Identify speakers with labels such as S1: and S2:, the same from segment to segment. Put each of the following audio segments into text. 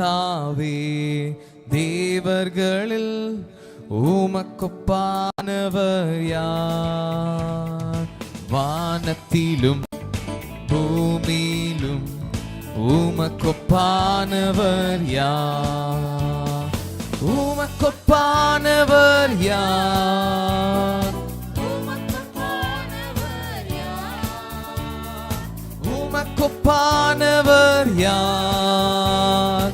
S1: கர்த்தாவே தேவர்களில் உமக்கொப்பானவர் யார்? வானத்திலும் பூமியிலும் உமக்கொப்பானவர் யார்? உமக்கொப்பானவர் யார்? உமக்கொப்பானவர் யார்?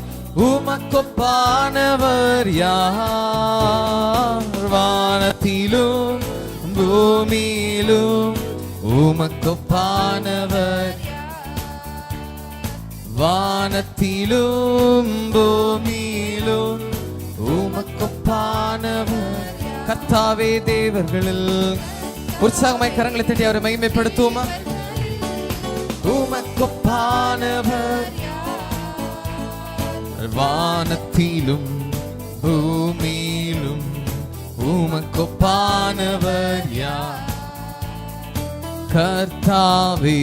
S1: உமக்கொப்பானவர் யார்? வானத்திலும் பூமியிலும் உமக்கொப்பானவர், வானத்திலும் பூமியிலும் உமக்கொப்பானவர். கர்த்தாவே தேவர்களில் உற்சாகமாய் கரங்களை தட்டி அவரை மகிமைப்படுத்துவோமா? உமக்கொப்பானவர் வானத்திலும் பூமியிலும் உமக்கொப்பானவர் யார்? கர்த்தாவே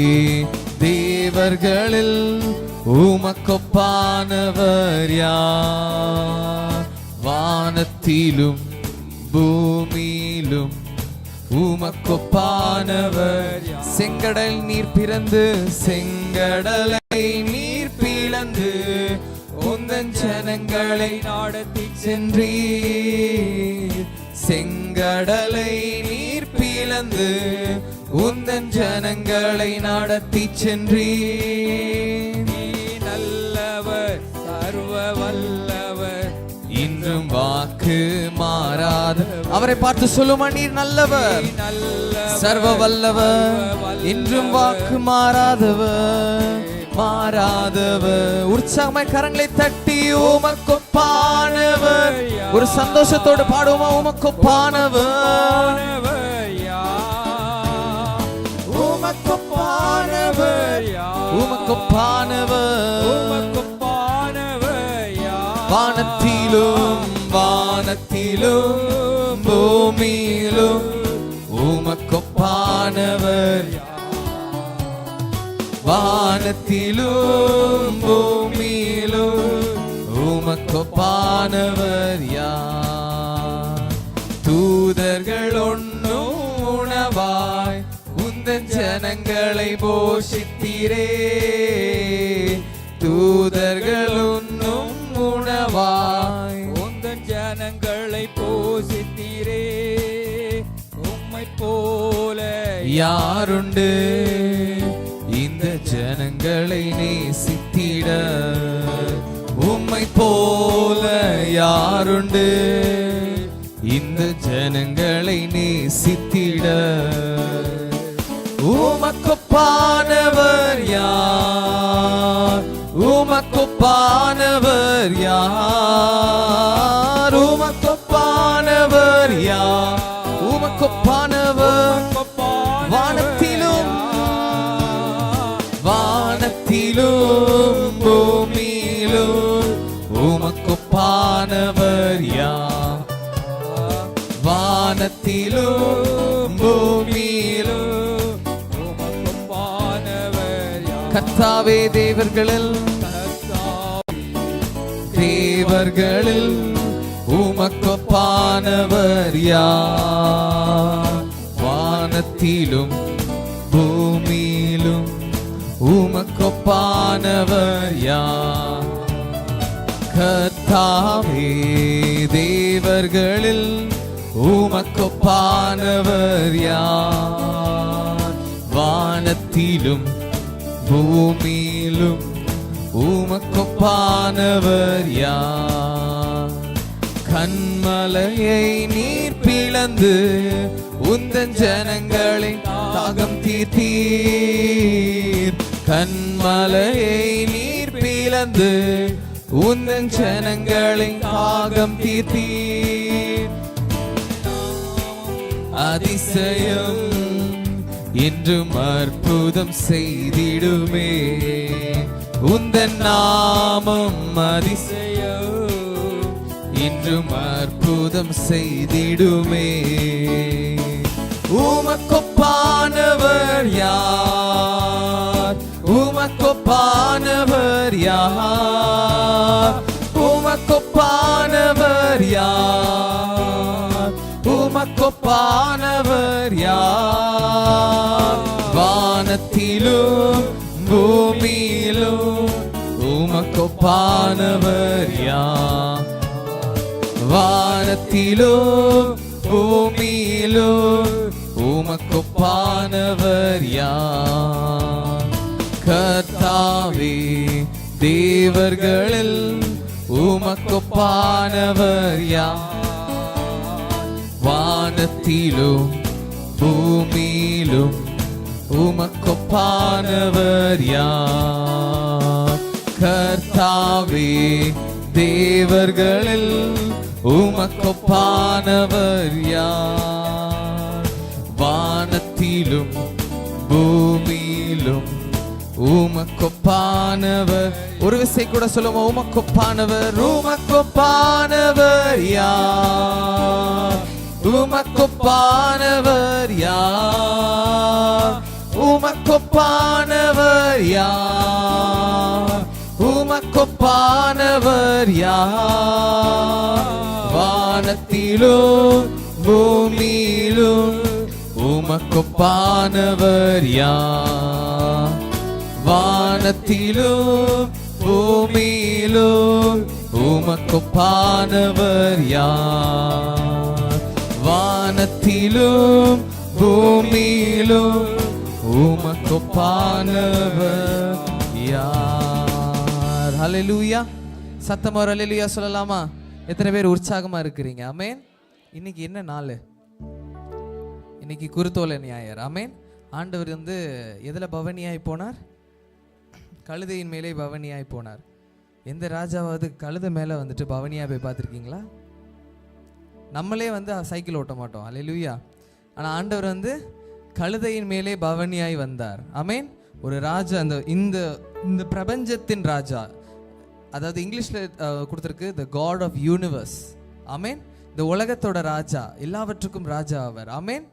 S1: தேவர்களில் உமக்கொப்பானவர் யார்? வானத்திலும் பூமியிலும் உமக்கொப்பானவர். செங்கடல் நீர் பிறந்து செங்கடலை நீர் பிளந்து உந்தன் ஜனங்களை நடத்தி சென்றீர். செங்கடலை நீர் பிளந்து உந்தன் ஜனங்களை நடத்தி சென்றீர். நீ நல்லவர், சர்வ வல்லவர், இன்றும் வாக்கு மாறாத. அவரை பார்த்து சொல்லுமா, நீர் நல்லவர், சர்வ வல்லவர், இன்றும் வாக்கு மாறாதவர், மாறாதவர். உற்சாகமாய் கரங்களை தட்டி உமக்கொப்பானவர். ஒரு சந்தோஷத்தோடு பாடுவோமா? உமக்கொப்பானவர், உமக்கொப்பானவர், உமக்கொப்பானவர். வானத்திலும் வானத்திலும் பூமியிலும் உமக்கொப்பானவர். வானத்திலும் பூமியிலும் உமக்கொப்பானவர் யார்? தூதர்கள் ஒன்னும் உணவாய் உந்தன் ஜனங்களை போஷித்தீரே. தூதர்கள் ஒன்னும் உணவாய் உந்தன் ஜனங்களை போஷித்தீரே. உம்மை போல யாருண்டு இந்த ஜனங்களை நேசித்திட? உம்மை போல யாருண்டு இந்த ஜனங்களை நேசித்திட? உமக்கொப்பானவர் யார்? உமக்கொப்பானவர் யார்? உமக்கொப்பானவர் யார்? உமக்கொப்பானவர் வானத்திலும் வானத்திலும் பூமியிலும் உமக்கொப்பானவர் யார்? வானத்திலும் பூமியிலும் உமக்கொப்பானவர் யார்? கர்த்தாவே தேவர்களில் தேவர்களில் உமக்கொப்பானவர் யார்? வானத்திலும் பூமியிலும் உமக்கொப்பானவர் யார்? கர்த்தாவே தேவர்களில் உமக்கொப்பானவர் யார்? வானத்திலும் பூமியிலும் உமக்கொப்பானவர் யார்? கன்மலையை நீர் பிளந்து உந்தன் ஜனங்களை தாகம் தீர்த்தீர். கன்மலையை நீர் பிளந்து உந்தன் ஜனங்களை தாகம் தீர்த்தீர். அதிசயம் என்றும் அற்புதம் செய்திடுமே. உந்தன் நாமம் அதிசயம் என்றும் அற்புதம் செய்திடுமே. உமக்கொப்பானவர் யார்? உமக்கொப்பானவர் யார்? ஒப்பானவர் யார்? வானத்திலும் பூமியிலும் உமக்கொப்பானவர் யார்? வானத்திலும் பூமியிலும் உமக்கொப்பானவர் யார்? கர்த்தாவே, தேவர்களில் உமக்கொப்பானவர் யார்? வானத்திலும் பூமியிலும் உமக்கொப்பானவர் யார்? கர்த்தாவே, தேவர்களில் உமக்கொப்பானவர் யார்? வானத்திலும் பூமியிலும் உமக்கொப்பானவர். ஒரு விசை கூட சொல்லுவோம், உமக்கொப்பானவர். உமக்கொப்பானவர் யார்? உமக்கொப்பானவர் யார்? உமக்கொப்பானவர் யார்? உமக்கொப்பானவர் யார்? வானத்திலும் பூமியிலும் உமக்கொப்பானவர் யார்? வானத்திலும் பூமியிலும் உமக்கொப்பானவர் யார்? வானத்திலும் பூமியிலும் உமக்கொப்பானவர் யார்? ஹல்லேலூயா. சத்தமா ஒரு ஹல்லேலூயா சொல்லலாமா? எத்தனை பேர் உற்சாகமா இருக்கிறீங்க? ஆமென். இன்னைக்கு என்ன நாள்? இன்னைக்கு குருத்தோலை ஞாயிறு. ஆமென். ஆண்டவர் எதில் பவனியாய் போனார்? கழுதையின் மேலே பவனியாய் போனார். எந்த ராஜாவாவது கழுதை மேலே பவனியாக போய் பார்த்துருக்கீங்களா? நம்மளே சைக்கிள் ஓட்ட மாட்டோம். அல்லேலூயா. ஆனால் ஆண்டவர் கழுதையின் மேலே பவனியாய் வந்தார். ஆமென். ஒரு ராஜா, இந்த பிரபஞ்சத்தின் ராஜா, அதாவது இங்கிலீஷில் கொடுத்துருக்கு த காட் ஆஃப் யூனிவர்ஸ். ஆமென். இந்த உலகத்தோட ராஜா, எல்லாவற்றுக்கும் ராஜா அவர். ஆமென்.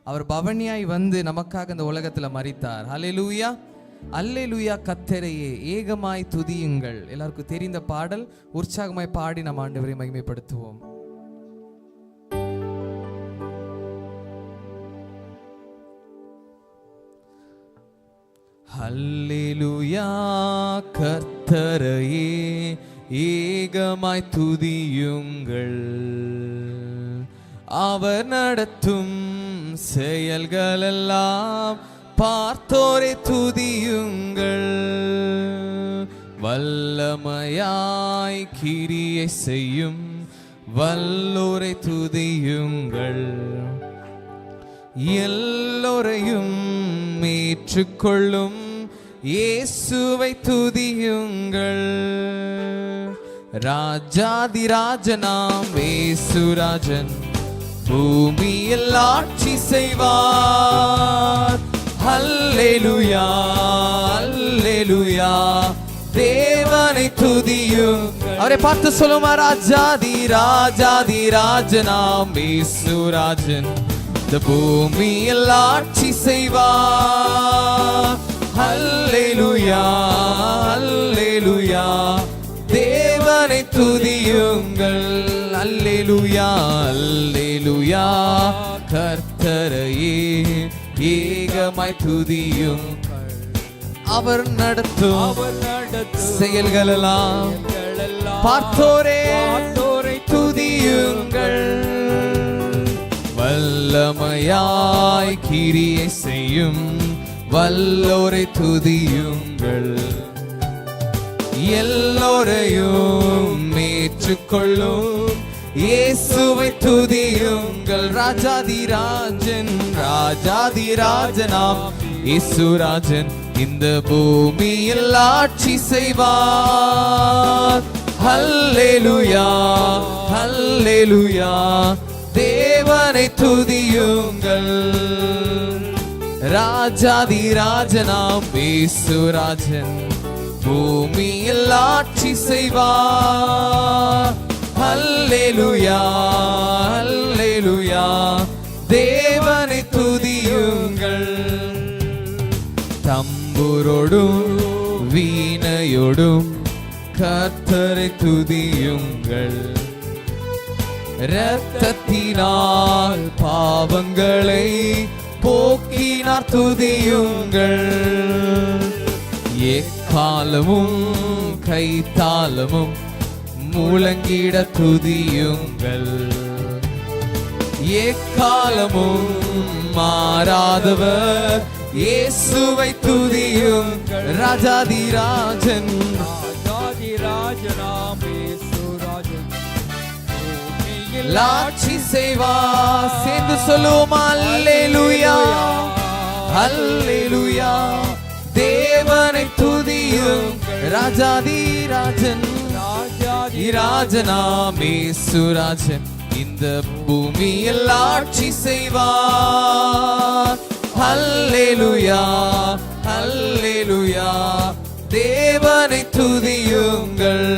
S1: அவர் பவனியாய் நமக்காக இந்த உலகத்தில் மரித்தார். ஹல்லேலூயா. அல்லேலூயா. கர்த்தரையே ஏகமாய் துதியுங்கள். எல்லாருக்கும் தெரிந்த பாடல், உற்சாகமாய் பாடி நம் ஆண்டவரை மகிமைப்படுத்துவோம். அல்லேலூயா. கர்த்தரையே ஏகமாய் துதியுங்கள். அவர் நடத்தும் செயல்களெல்லாம் பார்த்தோரை துதியுங்கள். வல்லமையாய் கிரியை செய்யும் வல்லோரை துதியுங்கள். எல்லோரையும் ஏற்றுக்கொள்ளும் இயேசுவை துதியுங்கள். ராஜாதிராஜனாம் இயேசுராஜன் பூமியில் ஆட்சி செய்வார். அல்லேலூயா, அல்லேலூயா. தேவனை துதியும். அவரை பார்த்து சொல்லுமா, ராஜாதிராஜனாம் இயேசுராஜன் இந்த பூமியில் ஆட்சி செய்வார். அல்லேலூயா, அல்லேலூயா. தேவனை துதியுங்கள். அல்லேலூயா, அல்லேலூயா. கர்த்தரையே ஏகமாய் துதியுங்கள். அவர் நடத்தும் செயல்களெல்லாம் பார்த்தோரே துதியுங்கள். வல்லமையாய் கிரியை செய்யும் வல்லோரை துதியுங்கள். எல்லோரையும் ஏற்றுக்கொள்ளும் இயேசுவை துதியுங்கள். ராஜாதிராஜனாம் இயேசுராஜன் இந்த பூமியில் ஆட்சி செய்வார். அல்லேலூயா, அல்லேலூயா. தேவனை துதியுங்கள். ராஜாதிராஜனாம் இயேசுராஜன் பூமியில் ஆட்சி செய்வார். அல்லேலூயா, அல்லேலூயா. தேவனை துதியுங்கள். தம்புரோடும் வீணையோடும் கர்த்தரை துதியுங்கள். இரத்தத்தினால் பாவங்களை போக்கினார் துதியுங்கள். எக்காலமும் கைத்தாளமும் முழங்கிட துதியுங்கள். எக்காலமும் மாறாதவர் இயேசுவை துதியுங்கள். ராஜாதிராஜன்
S2: ராஜாதிராஜனாம் இயேசுராஜன்
S1: ஆட்சி செய்வார். சேர்ந்து சொல்லுவோம் அல்லேலூயா அல்லேலூயா. தேவனை துதியுங்கள். ராஜாதிராஜன் ராஜாதிராஜனாம் இயேசுராஜன் இந்த பூமியில் ஆட்சி செய்வார். அல்லேலூயா அல்லேலூயா. தேவனை துதியுங்கள்.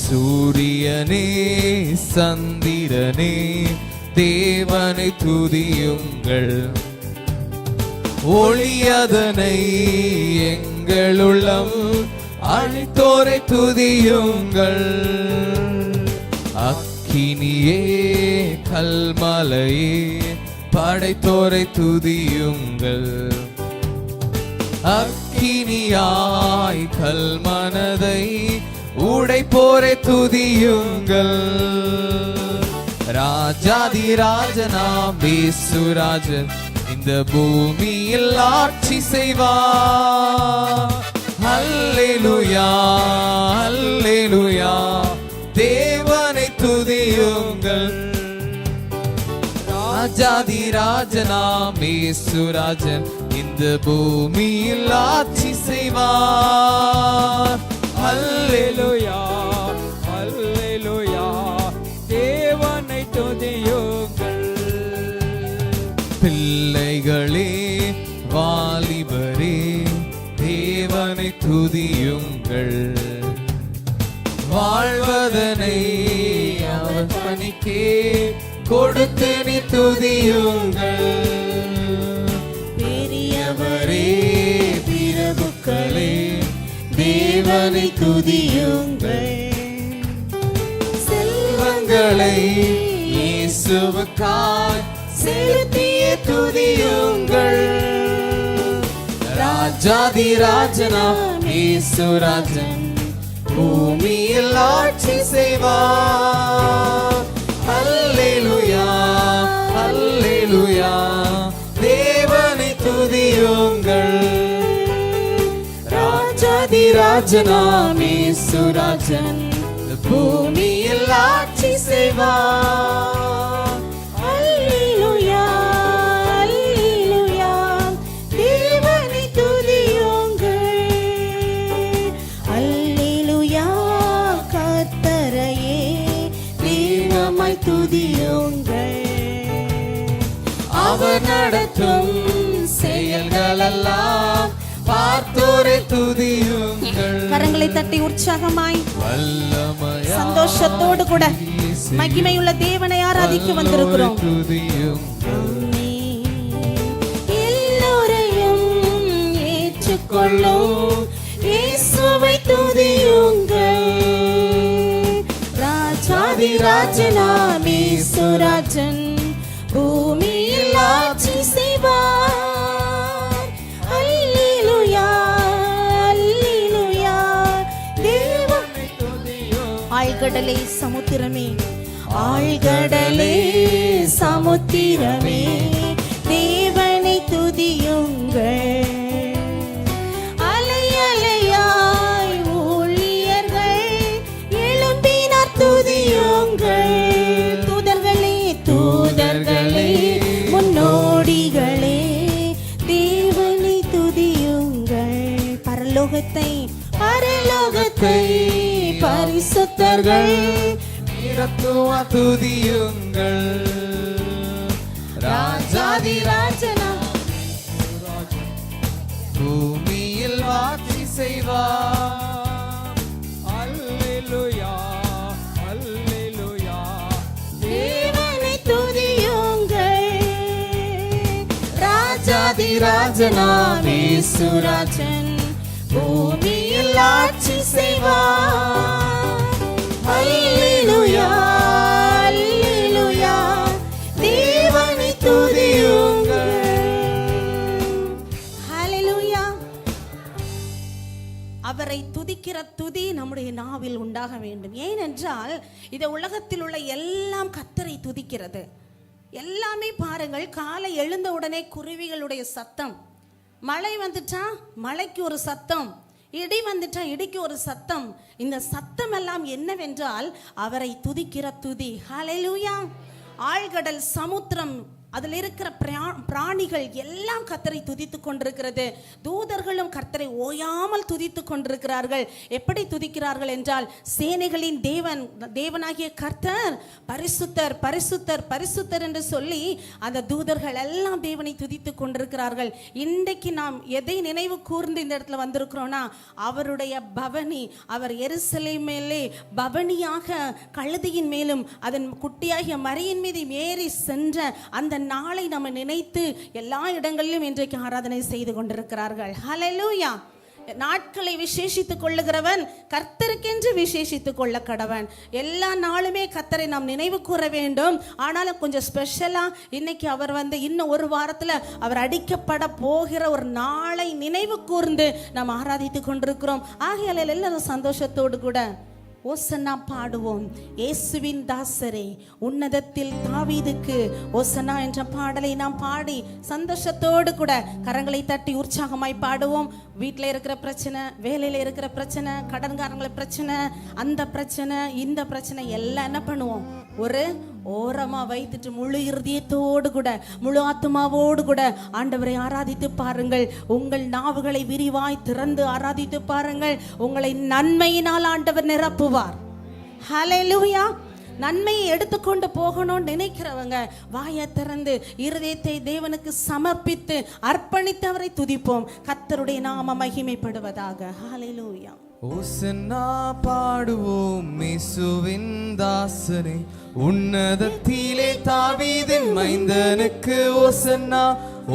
S1: சூரியனே சந்திரனே தேவனை துதியுங்கள். ஒளியதனை எங்கள் உள்ளம் அழித்தோரை துதியுங்கள். அக்கினியே கல்மலையே படைத்தோரை துதியுங்கள். அக்கினியாய் கல்மனதை உடைப்போரை துதியுங்கள். ராஜாதிராஜனாம் இயேசுராஜன் இந்த பூமியில் ஆட்சி செய்வார். அல்லேலூயா அல்லேலூயா. தேவனை துதியுங்கள். ராஜாதிராஜனாம் இயேசுராஜன் இந்த பூமியில் ஆட்சி செய்வார்.
S2: அல்லேலூயா அல்லேலூயா. தேவனை துதியுங்கள்.
S1: பிள்ளைகளே வாலிபரே தேவனை துதியுங்கள். வாழ்வதனை அவர் பணிக்கே கொடுத்து நீ துதியுங்கள். பெரியவரே பிரபுக்களே தேவனை துதியுங்கள். செல்வங்களை இயேசுவுக்காய் செலுத்திய துதியுங்கள். ராஜாதிராஜனாம் இயேசுராஜன் பூமியில் ஆட்சி செய்வார். அல்லேலூயா அல்லேலூயா. தேவனை துதியுங்கள். ராஜாதிராஜனாம் இயேசுராஜன் பூமியில் ஆட்சி செய்வார்.
S3: அல்லேலூயா அல்லேலூயா. தேவனை துதியுங்கள். அல்லேலூயா. கர்த்தரையே தீனமாய் துதியுங்கள்.
S1: அவர் நடத்தும் செயல்களெல்லாம் பார்த்தோரை துதியுங்கள்.
S3: கரங்களை தட்டி உற்சாகமாய்
S1: வல்லமையாய்
S3: சந்தோஷத்தோடு கூட மகிமையுள்ள தேவனை ஆராதிக்க வந்திருக்கிறோம். எல்லோரையும் ஏற்றுக்கொள்ளும் இயேசுவை துதியுங்கள். ராஜாதிராஜனாம் இயேசுராஜன் பூமியில் ஆட்சி செய்வார். அல்லேலூயா அல்லேலூயா. தேவனை துதியுங்கள். ஆழ்கடலே சமுத்திரமே ஆழ்கடலே சமுத்திரமே தேவனை துதியுங்கள். அலை அலையாய் ஊழியர்கள் எழும்பினார் துதியுங்கள். தூதர்களே தூதர்களே முன்னோடிகளே தேவனை துதியுங்கள். பரலோகத்தை பரலோகத்தை பரிசுத்தர்கள்
S1: துதியுங்கள். ராஜாதிராஜனாம் பூமியில் ஆட்சி செய்வார்.
S2: அல்லேலூயா அல்லேலூயா.
S3: தேவனை துதியுங்கள். ராஜாதிராஜனாம் இயேசுராஜன் பூமியில் ஆட்சி செய்வார். அல்லேலூயா துதிக்கிற துதி நம்முடைய நாவில் உண்டாக வேண்டும். ஏனென்றால் இந்த உலகத்தில் உள்ள எல்லாம் கர்த்தரை துதிக்கிறது. எல்லாமே பாருங்கள், காலை எழுந்த உடனே குருவிகளுடைய சத்தம், மழை வந்துட்டா மழைக்கு ஒரு சத்தம், இடி வந்துட்டா இடிக்கு ஒரு சத்தம். இந்த சத்தம் எல்லாம் என்னவென்றால் அவரை துதிக்கிற துதி. ஹல்லேலூயா. ஆழ்கடல், சமுத்திரம், அதில் இருக்கிற பிராணிகள் எல்லாம் கர்த்தரை துதித்து கொண்டிருக்கிறது. தூதர்களும் கர்த்தரை ஓயாமல் துதித்து கொண்டிருக்கிறார்கள். எப்படி துதிக்கிறார்கள் என்றால், சேனைகளின் தேவனாகிய கர்த்தர் பரிசுத்தர் பரிசுத்தர் பரிசுத்தர் என்று சொல்லி அந்த தூதர்கள் எல்லாம் தேவனை துதித்து கொண்டிருக்கிறார்கள். இன்றைக்கு நாம் எதை நினைவு கூர்ந்து இந்த இடத்துல வந்திருக்கிறோம்னா, அவருடைய பவனி, அவர் எருசலேமிலே பவனியாக கழுதையின் மேலும் அதன் குட்டியாகிய மரியின் மீது ஏறி சென்ற அந்த நாளை நம்ம நினைத்து எல்லா இடங்களிலும் இன்றைக்கு ஆராதனை செய்து கொண்டிருக்கிறார்கள். ஹல்லேலூயா. நாட்களை விசேஷித்துக் கொள்ளுகிறவன் கர்த்தருக்கென்று விசேஷித்துக் கொள்ள கடவன். எல்லா நாளுமே கர்த்தரை நாம் நினைவு கூற வேண்டும். ஆனாலும் கொஞ்சம் ஸ்பெஷலா இன்னைக்கு அவர் இன்னும் ஒரு வாரத்துல அவர் அடிக்கப்பட போகிற ஒரு நாளை நினைவு கூர்ந்து நாம் ஆராதித்து கொண்டிருக்கிறோம். ஆகையால் எல்லாரும் சந்தோஷத்தோடு கூட ஓசன்னா பாடுவோம். இயேசுவின் தாசரே, உன்னதத்தில் தாவீதுக்கு ஓசன்னா என்ற பாடலை நாம் பாடி சந்தோஷத்தோடு கூட கரங்களை தட்டி உற்சாகமாய் பாடுவோம். வீட்டில் இருக்கிற பிரச்சனை, வேலையில் இருக்கிற பிரச்சனை, கடன்காரங்கள பிரச்சனை, அந்த பிரச்சனை, இந்த பிரச்சனை எல்லாம் என்ன பண்ணுவோம், ஒரு ஓரமா வைத்துட்டு முழு இருதயத்தோடு கூட முழு ஆத்துமாவோடு கூட ஆண்டவரை ஆராதித்து பாருங்கள். உங்கள் நாவுகளை விரிவாய் திறந்து ஆராதித்து பாருங்கள். உங்களை நன்மையினால் ஆண்டவர் நிரப்புவார். ஹல்லேலூயா. நன்மையை எடுத்துக்கொண்டு போகணும்னு நினைக்கிறவங்க வாயை திறந்து இருதயத்தை தேவனுக்கு சமர்ப்பித்து அர்ப்பணித்து அவரை துதிப்போம். கர்த்தருடைய நாம மகிமைப்படுவதாக. ஹல்லேலூயா.
S1: ஓசன்னா பாடுவோம் இயேசுவின் தாசனே, உன்னதத்திலே தாவீதின் மைந்தனுக்கு ஓசன்னா.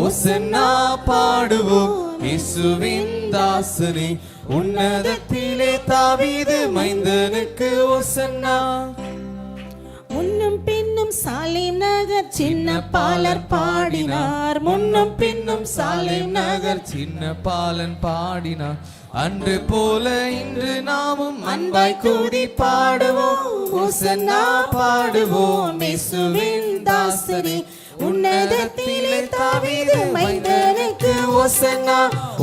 S1: ஓசன்னா பாடுவோம் இயேசுவின் தாசனே, உன்னதத்திலே தாவீது மைந்தனுக்கு ஓசன்னா.
S3: முன்னும் பின்னும் சாலேம் நகர் சின்ன பாலர் பாடினார்.
S1: முன்னும் பின்னும் சாலேம் நகர் சின்ன பாலன் பாடினார். அன்று போல இன்று நாமும் அன்பாய் கூடி பாடுவோம். ஓசன்னா பாடுவோம் இயேசுவின் தாசரே, உன்னதத்திலே தாவீது மைந்தனுக்கு ஓசன்னா.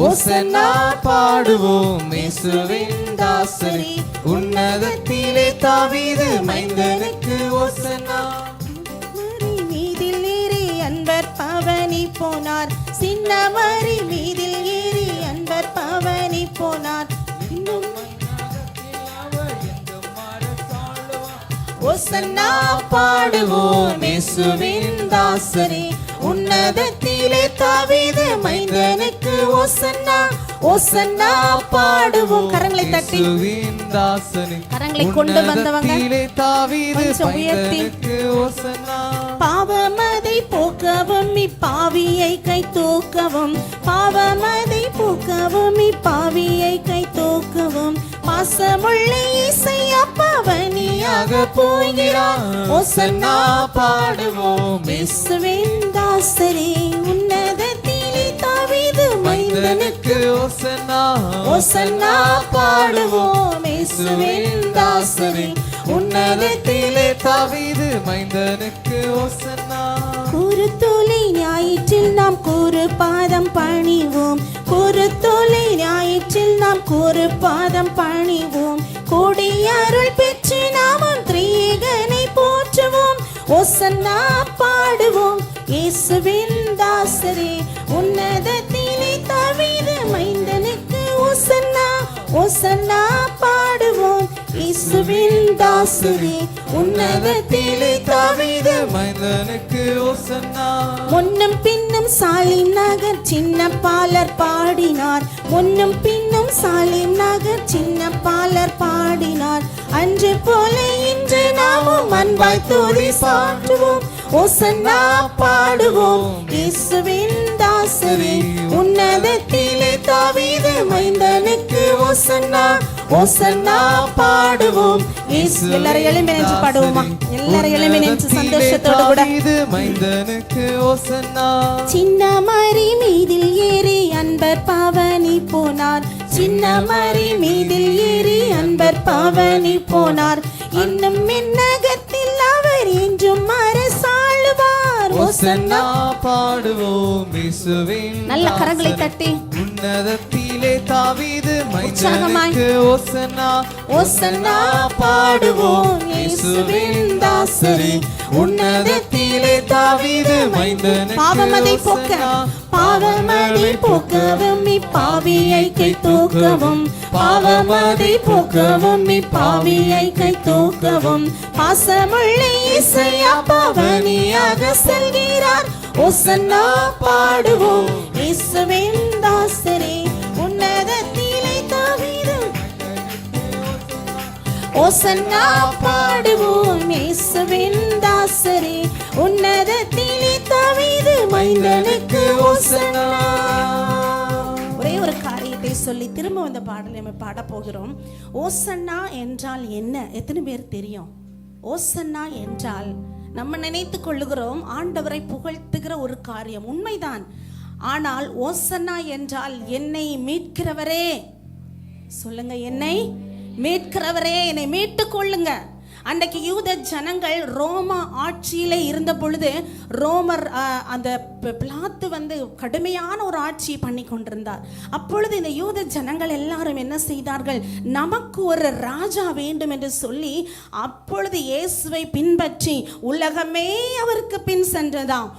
S1: ஓசன்னா பாடுவோம் இயேசுவின் தாசரே, உன்னதத்திலே தாவீது மைந்தனுக்கு ஓசன்னா.
S3: மீதில் ஏறி அன்பர் பவனி போனார். சின்ன மரி மீதில் ஏறி அன்பர் பவனி போனார்.
S1: ஓசன்னா பாடுவோம் இயேசுவின் தாசரே, உன்னதத்திலே தாவீது மைந்தனுக்கு ஓசன்னா. ஓசன்னா பாடுவோம்.
S3: கரங்களை தட்டி
S1: இயேசுவின் தாசனே,
S3: கரங்களை கொண்டு வந்தவங்க
S1: தாவீது
S3: கொஞ்சம் உயர்த்தி
S1: மைந்தனுக்கு ஓசன்னா.
S3: பாவமதை போக்கவும் இப்பாவியை கை தூக்கவும், பாவமதை போக்கவும் இப்பாவியை கை தூக்கவும், பாசமுள்ள இசையா பவனியாக போகிறார்.
S1: ஓசன்னா பாடுவோம்
S3: இயேசுவின் தாசரே, உன்னதத்திலே தாவீது மைந்தனுக்கு
S1: ஓசன்னா.
S3: ஓசன்னா பாடுவோம் இயேசுவின் தாசரே,
S1: உன்னதத்திலே தாவீது மைந்தனுக்கு ஓசன்னா.
S3: குருத்தோலை ஞாயிற்றில் நாம் கூறு பாதம் பணிவோம். குருத்தோலை ஞாயிற்றில் நாம் கூறு பாதம் பணிவோம். கோடி அருள் பெற்று நாமும் திரியேகனை போற்றுவோம். ஓசன்னா பாடுவோம் இயேசுவின் தாசரே, உன்னதத்திலே தாவீது மைந்தனுக்கு ஓசன்னா. ஓசன்னா பாடுவோம் இயேசுவின் தாசரே, உன்னதத்திலே தாவீது
S1: மைந்தனுக்கு ஓசன்னா.
S3: முன்னும் பின்னும் சாலேம் நகர் சின்ன பாலர் பாடினார். முன்னும் பின்னும் சாலேம் நகர் சின்ன பாலர் பாடினார். அன்று போல இன்று நாமும் அன்பாய் துதி பாடுவோம். ஓசன்னா பாடுவோம் இயேசுவின் தாசரே, உன்னதத்திலே தாவீது மைந்தனுக்கு ஓசன்னா. ஓசன்னா பாடுவோம். எல்லாரும் எழும்பி நின்று பாடுவோமா? எல்லாரும் எழும்பி நின்று சந்தோஷத்தோடு கூட
S1: மைந்தனுக்கு ஓசன்னா.
S3: சின்ன மரி மீதில் ஏறி அன்பர் பவனி போனார். சின்னமரி மீதில் ஏறி அன்பர் பவனி போனார். இன்னும் விண்ணகத்தில் அவர் என்றும் அரசாளுவார்.
S1: ஓசன்னா பாடுவோம் இயேசுவின்
S3: நல்ல கரங்களை தட்டி
S1: உன்னதத்திலே தாவீது
S3: உற்சாகமாய்.
S1: மைந்தனுக்கு ஓசன்னா
S3: ஓசன்னா பாடுவோம் இயேசுவின் தாசரே.
S1: உன்னதத்திலே தாவீது மைந்தனுக்கு
S3: பாவமதை போக்க பாவமதை போக்கவும் இப்பாவியை கை தூக்கவும். பாவமதை போக்கவும் இப்பாவியை கை தூக்கவும். பாசமுள்ள இசையா பவனியாக செல்கிறார். ஓசன்னா பாடுவோம் இயேசுவின் தாசரே. உன்னதத்திலே தாவீது ஓசன்னா பாடுவோம் இயேசுவின் தாசரே. உன்னதத்திலே தாவீது மைந்தனுக்கு ஓசன்னா. ஒரே ஒரு காரியத்தை சொல்லி திரும்ப இந்த பாடலை நம்ம பாட போகிறோம். ஓசன்னா என்றால் என்ன? எத்தனை பேர் தெரியும்? ஓசன்னா என்றால் நம்ம நினைத்து கொள்ளுகிறோம் ஆண்டவரை புகழ்த்துகிற ஒரு காரியம், உண்மைதான். ஆனால் ஓசன்னா என்றால் என்னை மீட்கிறவரே, சொல்லுங்க, என்னை மீட்கிறவரே, என்னை மீட்டுக் கொள்ளுங்க. அன்றைக்கு யூத ஜனங்கள் ரோம ஆட்சியில இருந்த பொழுது ரோமர் அந்த பிலாத்து கடுமையான ஒரு ஆட்சி பண்ணி கொண்டிருந்தார். அப்பொழுது இந்த யூத ஜனங்கள் எல்லாரும் என்ன செய்தார்கள்? நமக்கு ஒரு ராஜா வேண்டும் என்று சொல்லி அப்பொழுது இயேசுவை பின்பற்றி உலகமே அவருக்கு பின் சென்றதாம்.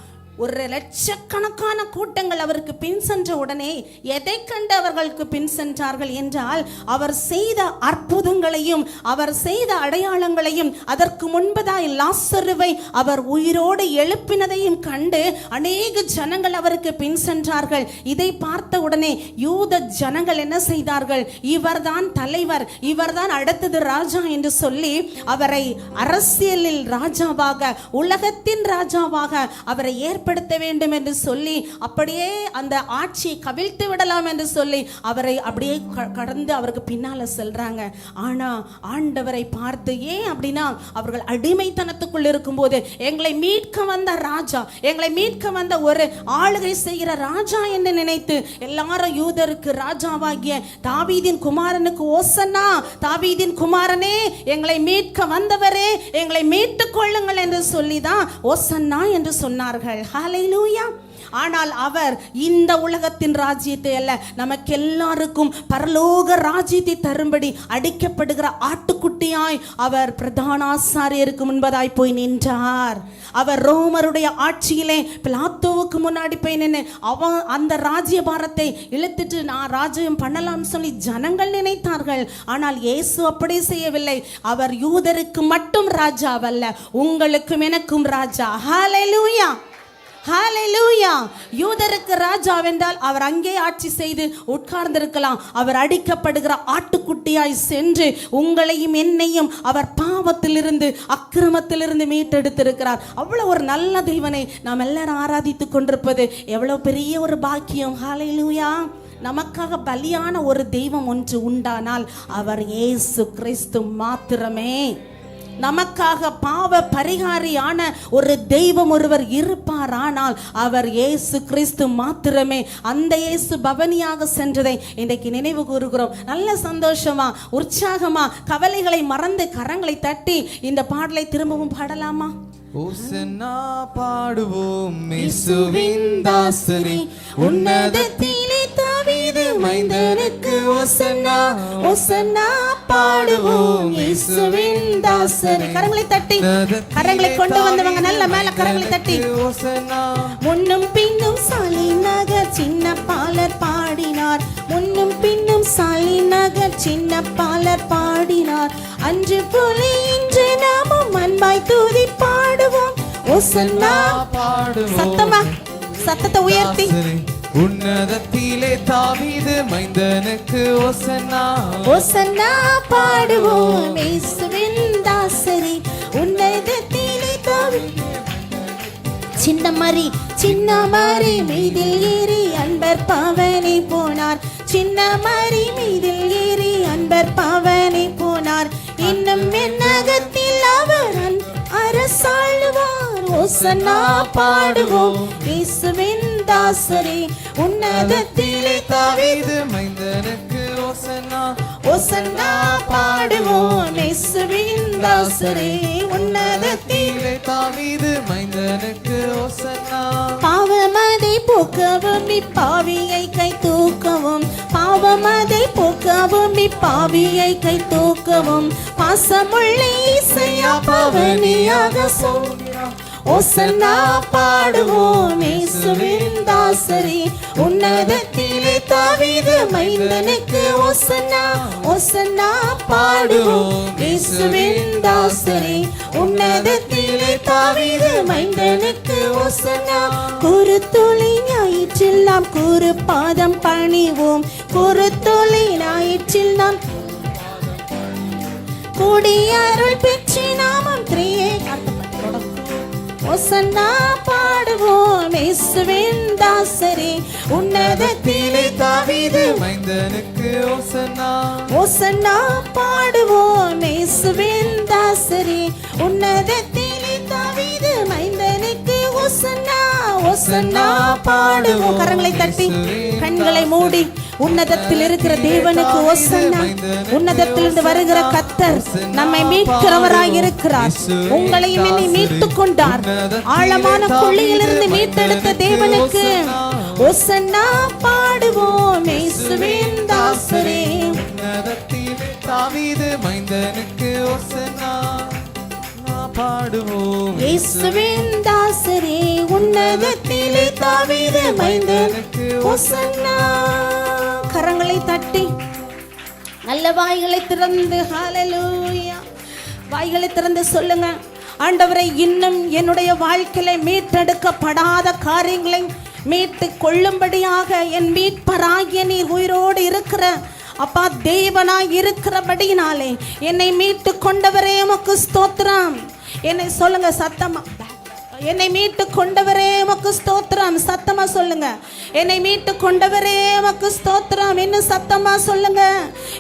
S3: ஒரு லட்சக்கணக்கான கூட்டங்கள் அவருக்கு பின் சென்ற உடனே எதை கண்டு அவர்களுக்கு பின் சென்றார்கள் என்றால், அவர் செய்த அற்புதங்களையும் அவர் செய்த அடையாளங்களையும், அதற்கு முன்பதாய் லாசருவை அவர் உயிரோடு எழுப்பினதையும் கண்டு அநேக ஜனங்கள் அவருக்கு பின் சென்றார்கள். இதை பார்த்த உடனே யூத ஜனங்கள் என்ன செய்தார்கள்? இவர்தான் தலைவர், இவர்தான் அடுத்தது ராஜா என்று சொல்லி அவரை அரசியலில் ராஜாவாக, உலகத்தின் ராஜாவாக அவரை ஏற்படுத்த வேண்டும் என்று சொல்லி அப்படியே அந்த ஆட்சியை கவிழ்த்து விடலாம் என்று சொல்லி அவரை அப்படியே கடந்து அவருக்கு பின்னால செல்றாங்க. ஆனா ஆண்டவரை பார்த்து, ஏன் அப்படின்னா அவர்கள் அடிமைத்தனத்துக்குள் இருக்கும்போது எங்களை மீட்க வந்த ராஜா, எங்களை மீட்க வந்த ஒரு ஆளுகை செய்கிற ராஜா என்று நினைத்து எல்லாரும் யூதருக்கு ராஜாவாகிய தாவீதின் குமாரனுக்கு ஓசன்னா, தாவீதின் குமாரனே எங்களை மீட்க வந்தவரே எங்களை மீட்டுக் கொள்ளுங்கள் என்று சொல்லிதான் ஓசன்னா என்று சொன்னார்கள். ஹல்லேலூயா. ஆனால் அவர் இந்த உலகத்தின் ராஜ்யத்தை அல்ல, நமக்கு எல்லாருக்கும் பரலோக ராஜ்யத்தை தரும்படி அடிக்கப்படுகிற ஆட்டுக்குட்டியாய் அவர் பிரதான ஆசாரியருக்கு முன்பதாய் போய் நின்றார். அவர் ரோமருடைய ஆட்சியிலே பிலாத்தோவுக்கு முன்னாடி போய் நின்று அவன் அந்த ராஜ்ய பாரத்தை இழுத்துட்டு நான் ராஜ்யம் பண்ணலாம்னு சொல்லி ஜனங்கள் நினைத்தார்கள். ஆனால் இயேசு அப்படி செய்யவில்லை. அவர் யூதருக்கு மட்டும் ராஜாவல்ல, உங்களுக்கும் எனக்கும் ராஜா. ஹல்லேலூயா, ஹல்லேலூயா. யூதருக்கு ராஜா வென்றால் அவர் அங்கே ஆட்சி செய்து உட்கார்ந்திருக்கலாம். அவர் அடிக்கப்படுகிற ஆட்டுக்குட்டியாய் சென்று உங்களையும் என்னையும் அவர் பாவத்திலிருந்து அக்கிரமத்திலிருந்து மீட்டெடுத்திருக்கிறார். அவ்வளவு ஒரு நல்ல தெய்வனை நாம் எல்லாரும் ஆராதித்துக் கொண்டிருப்பது எவ்வளவு பெரிய ஒரு பாக்கியம். ஹல்லேலூயா. நமக்காக பலியான ஒரு தெய்வம் ஒன்று உண்டானால் அவர் இயேசு கிறிஸ்து மாத்திரமே. நமக்காக பாவ பரிகாரியான ஒரு தெய்வம் ஒருவர் இருப்பாரானால் அவர் இயேசு கிறிஸ்து மாத்திரமே. அந்த இயேசு பவனியாக சென்றதை இன்றைக்கு நினைவு கூறுகிறோம். நல்ல சந்தோஷமா, உற்சாகமா, கவலைகளை மறந்து கரங்களை தட்டி இந்த பாடலை திரும்பவும் பாடலாமா?
S1: ஓசன்னா பாடுவோம் இயேசுவின் தாசரே. உன்னதத்திலே தாவீது மைந்தனுக்கு ஓசன்னா, ஓசன்னா பாடுவோம் இயேசுவின் தாசரே.
S3: கரங்களை தட்டி, கரங்களை கொண்டு வந்தவங்க நல்ல மேல கரங்களை தட்டி.
S1: ஓசன்னா.
S3: முன்னும் பின்னும் சாலி நகர் சின்ன பாலர் பாடினார். முன்னும் பின்னும் சாலி நகர் சின்ன பாலர் பாடினார். அன்று போல இன்று நாமும் அன்பாய் துதி பாடுவோம். ஓசன்னா பாடுவோம். சத்தமா, சத்தத்தை உயர்த்தி.
S1: உன்னதத்திலே தாவீது மைந்தனுக்கு ஓசன்னா,
S3: ஓசன்னா பாடுவோம் இயேசுவின் தாசரே. உன்னதத்திலே தாவீது சின்ன மரி மீதில் ஏறி அன்பர் பவனி போனார். சின்ன மரி மீதில் ஏறி அன்பர் பவனி போனார். இன்னும் விண்ணகத்தில் அவர் அரசாளுவார். ஓசன்னா பாடுவோம் இயேசுவின் தாசரே. உன்னதத்திலே
S1: தாவீது மைந்தனுக்கு
S3: ஓசன்னா பாடுவோம் இயேசுவின் தாசரே உன்னதத்திலே
S1: தாவீது மைந்தனுக்கு ஓசன்னா.
S3: பாவமதை போக்கவும் இப்பாவியை கை தூக்கவும் பாவமதை போக்கவும் இப்பாவியை கை தூக்கவும் பாசமுள்ள இசையா பவனியாக சொல்கிறார் ஓசன்னா பாடுவோம் இயேசுவின் தாசரே உன்னதத்திலே தாவீது மைந்தனுக்கு ஓசன்னா ஓசன்னா பாடுவோம் இயேசுவின் தாசரே உன்னதத்திலே தாவீது மைந்தனுக்கு ஓசன்னா. குருத்துளி ஞாயிற்றில் நாம் குரு பாதம் பணிவோம் குருத்துளி ஞாயிற்றில் நாம் கூடியருள் பெற்று நாமம் திரையை ஓசன்னா பாடுவோம் இயேசுவின் தாசரே உன்னதத்திலே தாவீது
S1: மைந்தனுக்கு ஓசன்னா.
S3: ஓசன்னா பாடுவோம் இயேசுவின் தாசரே உன்னதத்திலே தாவீது மைந்தனுக்கு ஓசன்னா ஓசன்னா பாடுவோம். கரங்களை தட்டி கண்களை மூடி உன்னதத்தில் இருக்கிற தேவனுக்கு ஓசன்னா. உன்னதத்திலிருந்து வருகிற கர்த்தர் நம்மை மீட்கிறவராய் இருக்கிறார். உங்களையும் என்னை மீட்டுக் கொண்டார். ஆழமான குழியிலிருந்து மீட்டெடுத்த தேவனுக்கு ஓசன்னா பாடுவோம் இயேசுவின் தாசரே
S1: உன்னதத்திலே தாவீது மைந்தனுக்கு ஓசன்னா பாடுவோம்
S3: இயேசுவின் தாசரே உன்னதத்திலே தாவீது மைந்தனுக்கு ஓசன்னா. கரங்களை தட்டி நல்ல வாய்களை திறந்து ஹல்லேலூயா வாய்களை திறந்து சொல்லுங்க, ஆண்டவரை இன்னும் என்னுடைய வாழ்க்கையில மீட்டெடுக்கப்படாத காரியங்களை மீட்டு கொள்ளும்படியாக என் மீட்பராகிய நீர் உயிரோடு இருக்கிற அப்பா தேவனாய் இருக்கிறபடியினாலே என்னை மீட்டு கொண்டவரே உமக்கு ஸ்தோத்திரம். என்னை சொல்லுங்க சத்தமா, என்னை மீட்டு கொண்டவரே உமக்கு ஸ்தோத்திரம். சத்தமா சொல்லுங்க, என்னை மீட்டு கொண்டவரே உமக்கு ஸ்தோத்திரம். இன்னும் சத்தமா சொல்லுங்க,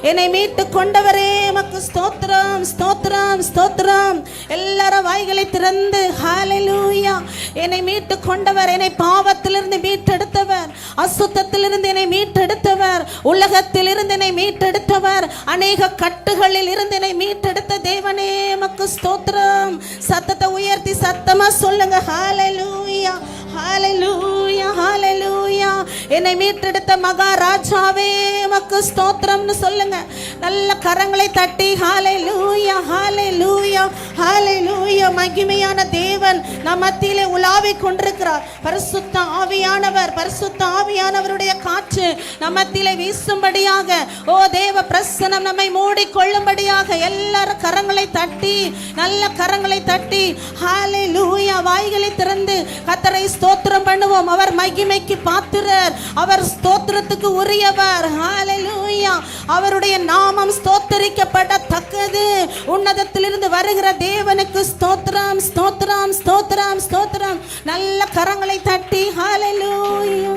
S3: என்னை மீட்டு கொண்டவரே உமக்கு ஸ்தோத்திரம் ஸ்தோத்திரம் ஸ்தோத்திரம். எல்லாரும் வாய்களை திறந்து ஹல்லேலூயா. என்னை மீட்டு கொண்டவர், என்னை பாவத்திலிருந்து மீட்டெடுத்தவர், அசுத்தத்திலிருந்து என்னை மீட்டெடுத்தவர், உலகத்திலிருந்து என்னை மீட்டெடுத்தவர், அநேக கட்டுகளில் இருந்து என்னை மீட்டெடுத்த தேவனே உமக்கு ஸ்தோத்திரம். சத்தத்தை உயர்த்தி சத்தமா சொல்லுங்க, ஹல்லேலூயா ஹல்லேலூயா ஹல்லேலூயா. என்னை மீட்டெடுத்த மகாராஜாவே உமக்கு ஸ்தோத்திரம்னு சொல்லுங்க. நல்ல கரங்களை தட்டி ஹல்லேலூயா ஹல்லேலூயா ஹல்லேலூயா. மகிமையான தேவன் நம் மத்தியிலே உலாவிக் கொண்டிருக்கிறார். பரிசுத்த ஆவியானவர், பரிசுத்த ஆவியானவருடைய காற்று நம் மத்தியிலே வீசும்படியாக, ஓ தேவ பிரசன்னம் நம்மை மூடிக்கொள்ளும்படியாக எல்லாரும் கரங்களை தட்டி நல்ல கரங்களை தட்டி ஹல்லேலூயா வாய்களை திறந்து கர்த்தரை ஸ்தோத்திரம் பண்ணுவோம். அவர் மகிமைக்கு பாத்திரர், அவர் ஸ்தோத்திரத்துக்கு உரியவர். ஹல்லேலூயா. அவருடைய நாமம் ஸ்தோத்தரிக்கப்படத்தக்கது. உன்னதத்திலிருந்து வருகிற தேவனுக்கு ஸ்தோத்திரம் ஸ்தோத்திரம் ஸ்தோத்திரம் ஸ்தோத்திரம். நல்ல கரங்களை தட்டி ஹல்லேலூயா.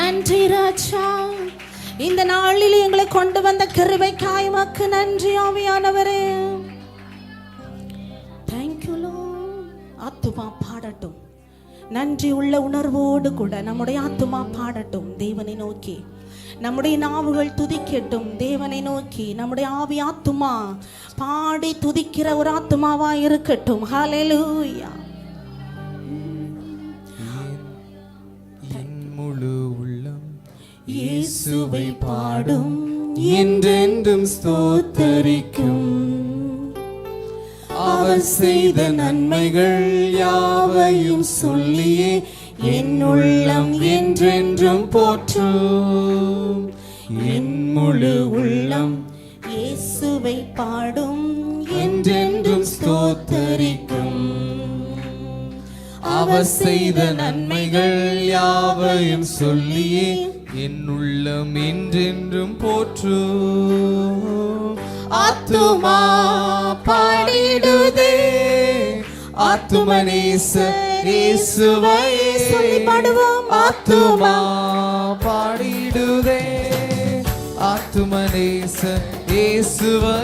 S3: நன்றி ராஜா, இந்த நாளில் எங்களை கொண்டு வந்த கிருபைக்காய் உமக்கு நன்றி ஆவியானவரே. Thank you Lord. ஆத்துமா பாடட்டும், நன்றி உள்ள உணர்வோடு கூட நம்முடைய ஆத்துமா பாடட்டும் தேவனை நோக்கி. நம்முடைய நாவுகள் துதிக்கட்டும் தேவனை நோக்கி. நம்முடைய ஆவி ஆத்துமா பாடி துதிக்கிற ஒரு ஆத்துமாவா இருக்கட்டும். ஹல்லேலூயா.
S1: என் முழு உள்ளம்
S3: இயேசுவை பாடும்,
S1: என்றென்றும் ஸ்தோத்தரிக்கும். அவர் செய்த நன்மைகள் யாவையும் சொல்லியே என் உள்ளம் என்றென்றும் போற்றும். என் முழு உள்ளம்
S3: இயேசுவை பாடும்,
S1: என்றென்றும் ஸ்தோத்தரிக்கும். அவர் செய்த நன்மைகள் யாவையும் சொல்லியே என் உள்ளம் என்றென்றும் போற்றும். ஆத்துமா பாடிடுதே, ஆத்துமனேச இயேசுவை
S3: சொல்லி பாடுவோம்.
S1: ஆத்துமா பாடிடுதே, ஆத்துமனேச இயேசுவை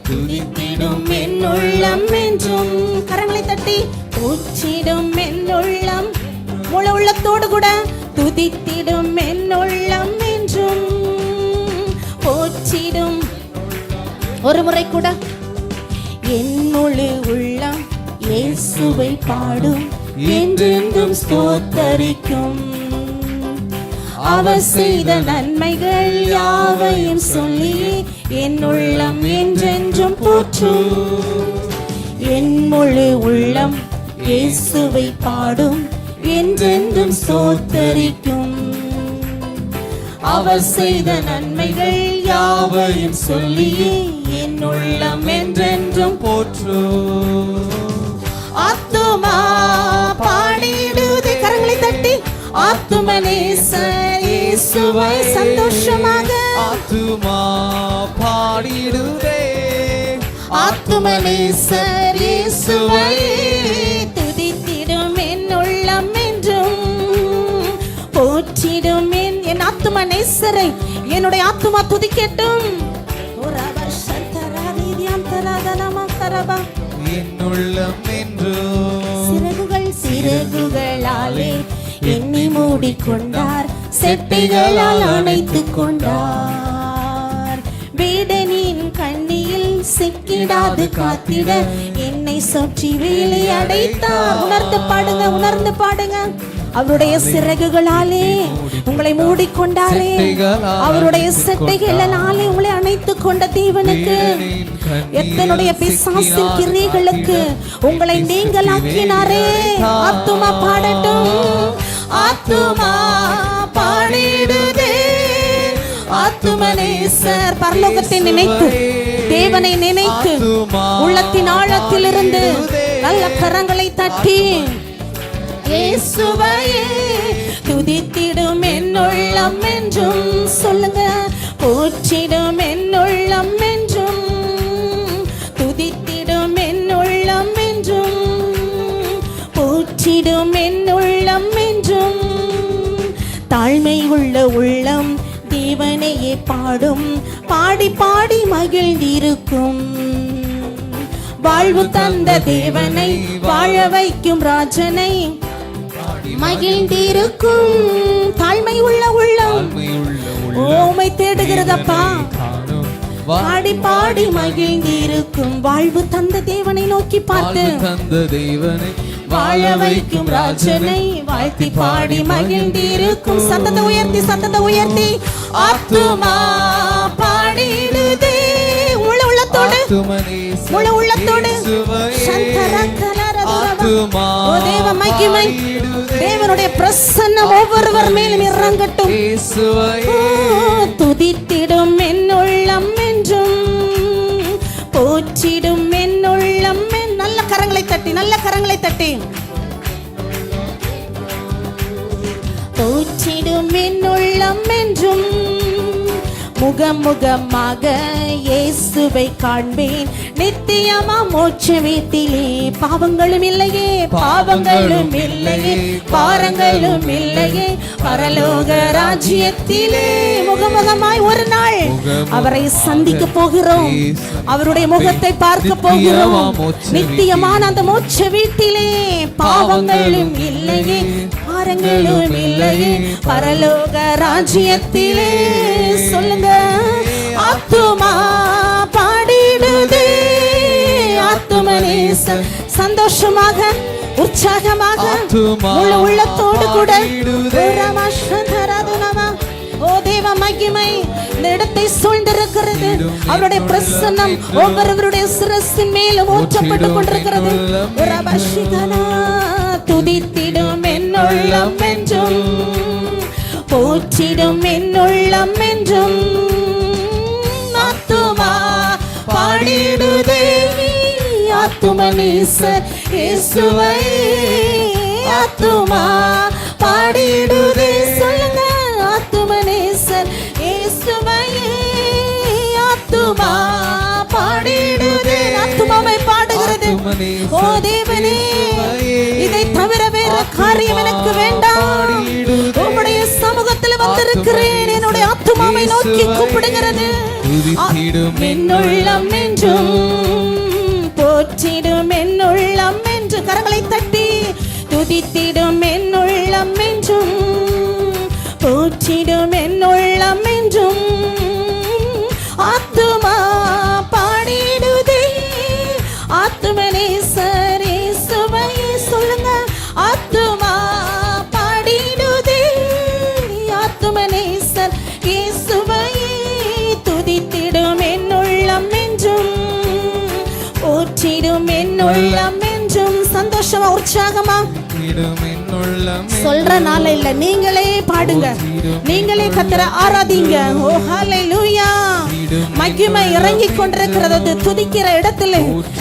S1: துதித்திடும்
S3: என் உள்ளம் என்றும். கரங்களை தட்டி துதித்திடும் என் உள்ளம், முழு உள்ளத்தோடு கூட துதித்திடும் என் உள்ளம் என்றும். ஒரு முறை கூட. என் முழு உள்ளம் இயேசுவை பாடும், என்றென்றும் ஸ்தோத்தரிக்கும். அவர் செய்த நன்மைகள் யாவையும் சொல்லி என் உள்ளம் என்றென்றும் போற்றும். என் முழு உள்ளம் இயேசுவை பாடும், என்றென்றும் ஸ்தோத்தரிக்கும். அவர் செய்த நன்மைகள் யாவையும் சொல்லி என் உள்ளம் என்றென்றும் போற்றும். ஆத்துமா பாடிடுதே, கரங்களை தட்டி ஆத்துமனேசர் இயேசுவை சந்தோஷமாக.
S1: ஆத்துமா பாடிடுதே,
S3: ஆத்துமனேசர் இயேசுவை துதித்திடும் என் உள்ளம் என்றும் போற்றிடும். என் ஆத்துமனேசரை என்னுடைய ஆத்துமா துதிக்கட்டும்.
S1: என் உள்ளம் என்றும்
S3: சிறகுகளாலே எண்ணி மூடிக்கொண்டார், செட்டைகளால் அணைத்துக் கொண்டார். வேடனின் கண்ணியில் சிக்கிடாது காத்திட என்னை சுற்றி வேலை அடைத்தார். உணர்ந்து பாடுங்க, உணர்ந்து பாடுங்க. அவருடைய சிறகுகளாலே உங்களை மூடிக்கொண்டாரே, அவருடைய செட்டைகளாலே உங்களை அணைத்துக் கொண்ட தேவனுக்கு, எத்தனுடைய பிசாசின் கிரியைகளுக்கு உங்களை நீங்களாக்கினாரே. ஆத்துமா பாடட்டும், ஆத்துமா பாடிடுதே. ஆத்துமனேசர் பரலோகத்தை நினைத்து, தேவனை நினைத்து, உள்ளத்தின் ஆழத்திலிருந்து நல்ல கரங்களை தட்டி இயேசுவையே துதித்திடும் என் உள்ளம் என்றும் சொல்லுங்க. போற்றிடும் என் உள்ளம் என்றும், துதித்திடும் என் உள்ளம் என்றும், போற்றிடும் என் உள்ளம் என்றும். தாழ்மை உள்ள உள்ளம் தேவனையே பாடும், பாடி பாடி மகிழ்ந்திருக்கும். வாழ்வு தந்த தேவனை, வாழ வைக்கும் ராஜனை மகிழ்ந்திருக்கும். தாழ்மை உள்ள உள்ளம் உம்மை தேடுகிறதப்பா, பாடி பாடி மகிழ்ந்திருக்கும். வாழ்வு தந்த தேவனை நோக்கி பார்த்து,
S1: தந்த தேவனை
S3: வாழ வைக்கும் ராஜனை வாழ்த்தி பாடி மகிழ்ந்திருக்கும். சத்தத்தை உயர்த்தி, சத்தத்தை உயர்த்தி ஆத்துமா பாடிடுதே. முழு உள்ளத்தோடு, முழு உள்ளத்தோடு தேவ மகிமை, தேவனுடைய பிரசன்னம் ஒவ்வொருவர் மேலும் இறங்கட்டும். துதித்திடும் என் உள்ளம் என்றும், போற்றிடும் என் உள்ளம். நல்ல கரங்களை தட்டி, நல்ல கரங்களை தட்டி போற்றிடும் என் உள்ளம் என்றும். முகமுகமாக இயேசுவை காண்பேன், நித்தியமா மோட்ச வீட்டிலே. பாவங்களும் இல்லையே, பாவங்களும் இல்லையே, பாரங்களும் இல்லையே, பரலோக ராஜ்யத்திலே. முகமுகமாய் ஒரு நாள் அவரை சந்திக்க போகிறோம், அவருடைய முகத்தை பார்க்க போகிறோம். நித்தியமான அந்த மோட்ச வீட்டிலே பாவங்களும் இல்லையே, பாரங்களும் இல்லையே, பரலோக ராஜ்யத்திலே. சொல்லுங்க, ஆத்துமா பாடிடுதே. ஆத்துமனேசர் சந்தோஷமாக, உற்சாகமாக, முழு உள்ளத்தோடு கூட. ஓ தேவ மகிமை இந்த இடத்தை சூழ்ந்திருக்கிறது. அவருடைய பிரசன்னம் ஒவ்வொருவருடைய சிரசின் மேலும் ஊற்றப்பட்டு கொண்டிருக்கிறது. துதித்திடும் என் உள்ளம் என்றும், போற்றிடும் என் உள்ளம் என்றும். ஆத்துமா பாடிடுதே. ஆத்துமனேசர் இயேசுவை ஆத்துமா பாடிடுதே. சொல்லுங்க, ஆத்துமனேசர் இயேசுவை ஆத்துமா பாடிடுதே. ஆத்துமாவை பாடுகிறது. ஓ தேவனே, இதை தவிர வேற காரியம் எனக்கு வேண்டாம். உம்முடைய சமூகத்தில் வந்திருக்கிறேன். என்னுடைய ஆத்துமாவை நோக்கி கூப்பிடுகிறது. என் உள்ளம் என்றும், போற்றிடும் என் உள்ளம் என்று கரங்களை தட்டி துதித்திடும் என் உள்ளம் என்றும், போற்றிடும் என் உள்ளம் என்றும். ஆத்துமா இடும் என் உள்ளம் என்றும் சந்தோஷமா உற்சாகமா சொல்ற நாள் இல்ல, நீங்களே பாடுங்க, நீங்களே கர்த்தரை ஆராதிங்க. ஓ ஹல்லேலூயா. மகிமை இறங்கி கொண்டிருக்கிறது. துதிக்கிற இடத்துல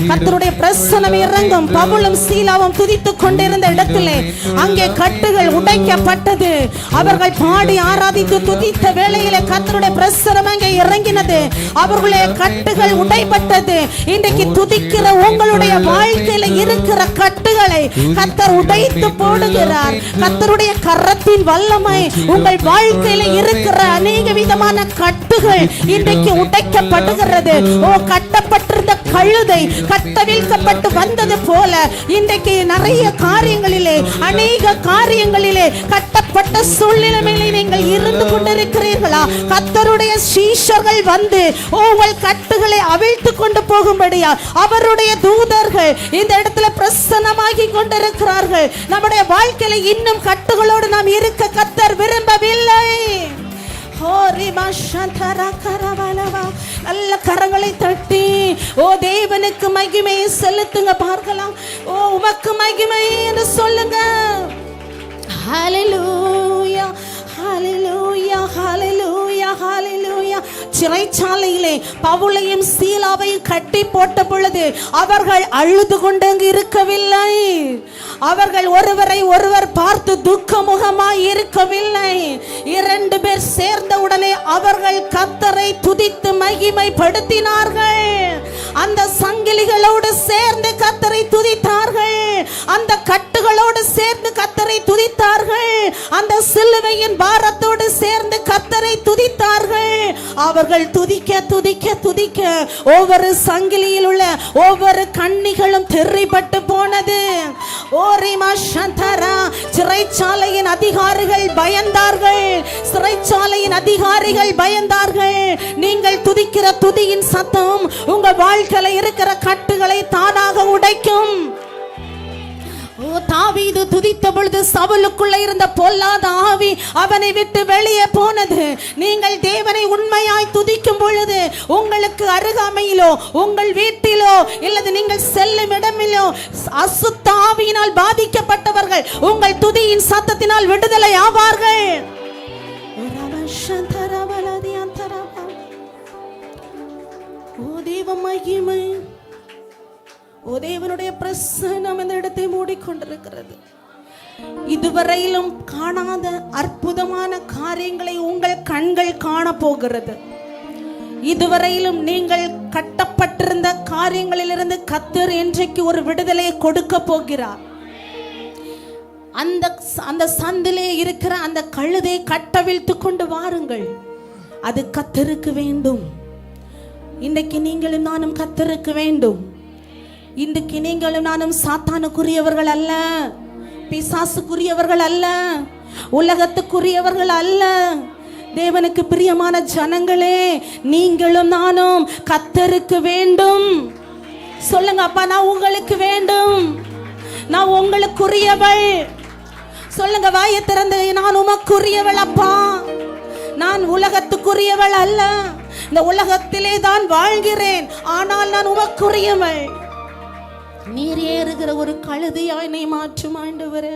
S3: கர்த்தருடைய பிரசன்னம் இறங்கும். பவுலும் சீலாவும் துதித்துக் கொண்டிருந்த இடத்திலே அங்கே கட்டுகள் உடைக்கப்பட்டது. அவர்கள் பாடி ஆராதித்து துதித்த வேளையிலே கர்த்தருடைய பிரசன்னம் அங்கே இறங்கினது. அவர்களுடைய கட்டுகள் உடைப்பட்டது. இன்றைக்கு துதிக்கிற உங்களுடைய வாழ்க்கையில இருக்கிற கட்டுகளை கர்த்தர் உடைத்து போடுகிறார். கர்த்தருடைய கரத்தின் வல்லமை உங்கள் வாழ்க்கையில இருக்கிற அநேக விதமான கட்டுகள் இன்றைக்கு உடைக்கப்படுகிறது. ஓ, கட்டப்பட்டிருந்த கழுதை கட்டவிழ்க்கப்பட்டு வந்தது போல இன்றைக்கு நிறைய காரியங்களிலே, அநேக காரியங்களிலே கட்டப்பட்ட சூழ்நிலைகளில் நீங்கள் இருந்து கொண்டிருக்கிறீர்களா? கர்த்தருடைய சீஷர்கள் வந்து உங்கள் கட்டுகளை அவிழ்த்து கொண்டு போகும்படியா அவருடைய தூதர்கள் இந்த இடத்துல பிரசன்னமாகி கொண்டிருக்கிறார்கள். நம்முடைய வாழ்க்கையில இன்னும் கட்டுகளோடு நாம் இருக்க கர்த்தர் விரும்பவில்லை. நல்ல கரங்களை தட்டி ஓ தேவனுக்கு மகிமையை செலுத்துங்க பார்க்கலாம். ஓ உமக்கு மகிமை என்று சொல்லுங்க. ஹல்லேலூயா, ஹல்லேலூயா, ஹல்லேலூயா, ஹல்லேலூயா. சிறைச்சாலையிலே பவுலையும் சீலாவையும் கட்டி போட்ட பொழுது அவர்கள் அழுது கொண்டு அங்கு இருக்கவில்லை. அவர்கள் ஒருவரை ஒருவர் பார்த்து துக்கமுகமாய் இருக்கவில்லை. இரண்டு பேர் சேர்ந்த உடனே அவர்கள் கர்த்தரை துதித்து மகிமைப்படுத்தினார்கள். அந்த சங்கிலிகளோடு சேர்ந்து கர்த்தரை துதித்தார்கள். அந்த கட்டுகளோடு சேர்ந்து கர்த்தரை துதித்தார்கள். அந்த சிலுவையின் பாரத்தோடு சேர்ந்து கர்த்தரை துதித்தார்கள். அவர்கள் துதிக்க துதிக்க துதிக்க ஒவ்வொரு சங்கிலியில் உள்ள ஒவ்வொரு கண்ணிகளும் தெரிபட்டு போனது. சிறைச்சாலையின் அதிகாரிகள் பயந்தார்கள். சிறைச்சாலையின் அதிகாரிகள் பயந்தார்கள். நீங்கள் துதிக்கிற துதியின் சத்தம் உங்க வாழ்க்கையில இருக்கிற கட்டுகளை தானாக உடைக்கும். தாவீது துதித்த பொழுது சவுலுக்குள்ள இருந்த பொல்லாத ஆவி அவனை விட்டு வெளியே போனது. நீங்கள் தேவனை உண்மையாய் துதிக்கும் பொழுது உங்களுக்கு அருகாமையிலோ உங்கள் வீட்டிலோ இல்லது நீங்கள் செல்லும் இடமிலோ அசுத்த ஆவியினால் பாதிக்கப்பட்டவர்கள் உங்கள் துதியின் சத்தத்தினால் விடுதலை ஆவார்கள். ஓ தேவ மகிமை, ஓ தேவனுடைய பிரசன்னம் இந்த இடத்தை மூடிக்கொண்டிருக்கிறது. இதுவரையிலும் காணாத அற்புதமான காரியங்களை உங்கள் கண்கள் காண போகிறது. இதுவரையிலும் நீங்கள் கட்டப்பட்டிருந்த காரியங்களிலிருந்து கர்த்தர் இன்றைக்கு ஒரு விடுதலையை கொடுக்க போகிறார். அந்த சந்திலே இருக்கிற அந்த கழுதை கட்டவிழ்த்து கொண்டு வாருங்கள். அது கர்த்தருக்கு வேண்டும். இன்றைக்கு நீங்களும் நானும் கர்த்தருக்கு வேண்டும். இன்றைக்கு நீங்களும் நானும் சாத்தானுக்குரியவர்கள் அல்ல, பிசாசுக்குரியவர்கள் அல்ல, உலகத்துக்குரியவர்கள் அல்ல. தேவனுக்கு பிரியமான ஜனங்களே, நீங்களும் நானும் கர்த்தருக்கு வேண்டும். சொல்லுங்க, அப்பா நான் உங்களுக்கு வேண்டும், நான் உங்களுக்குரியவள். சொல்லுங்க, வாயை திறந்து, நான் உமக்குரியவள் அப்பா, நான் உலகத்துக்குரியவள் அல்ல. இந்த உலகத்திலே தான் வாழ்கிறேன், ஆனால் நான் உமக்குரியவள். நீர் ஏறுகிற ஒரு கழுதையாய் என்னை மாற்றும் ஆண்டவரே.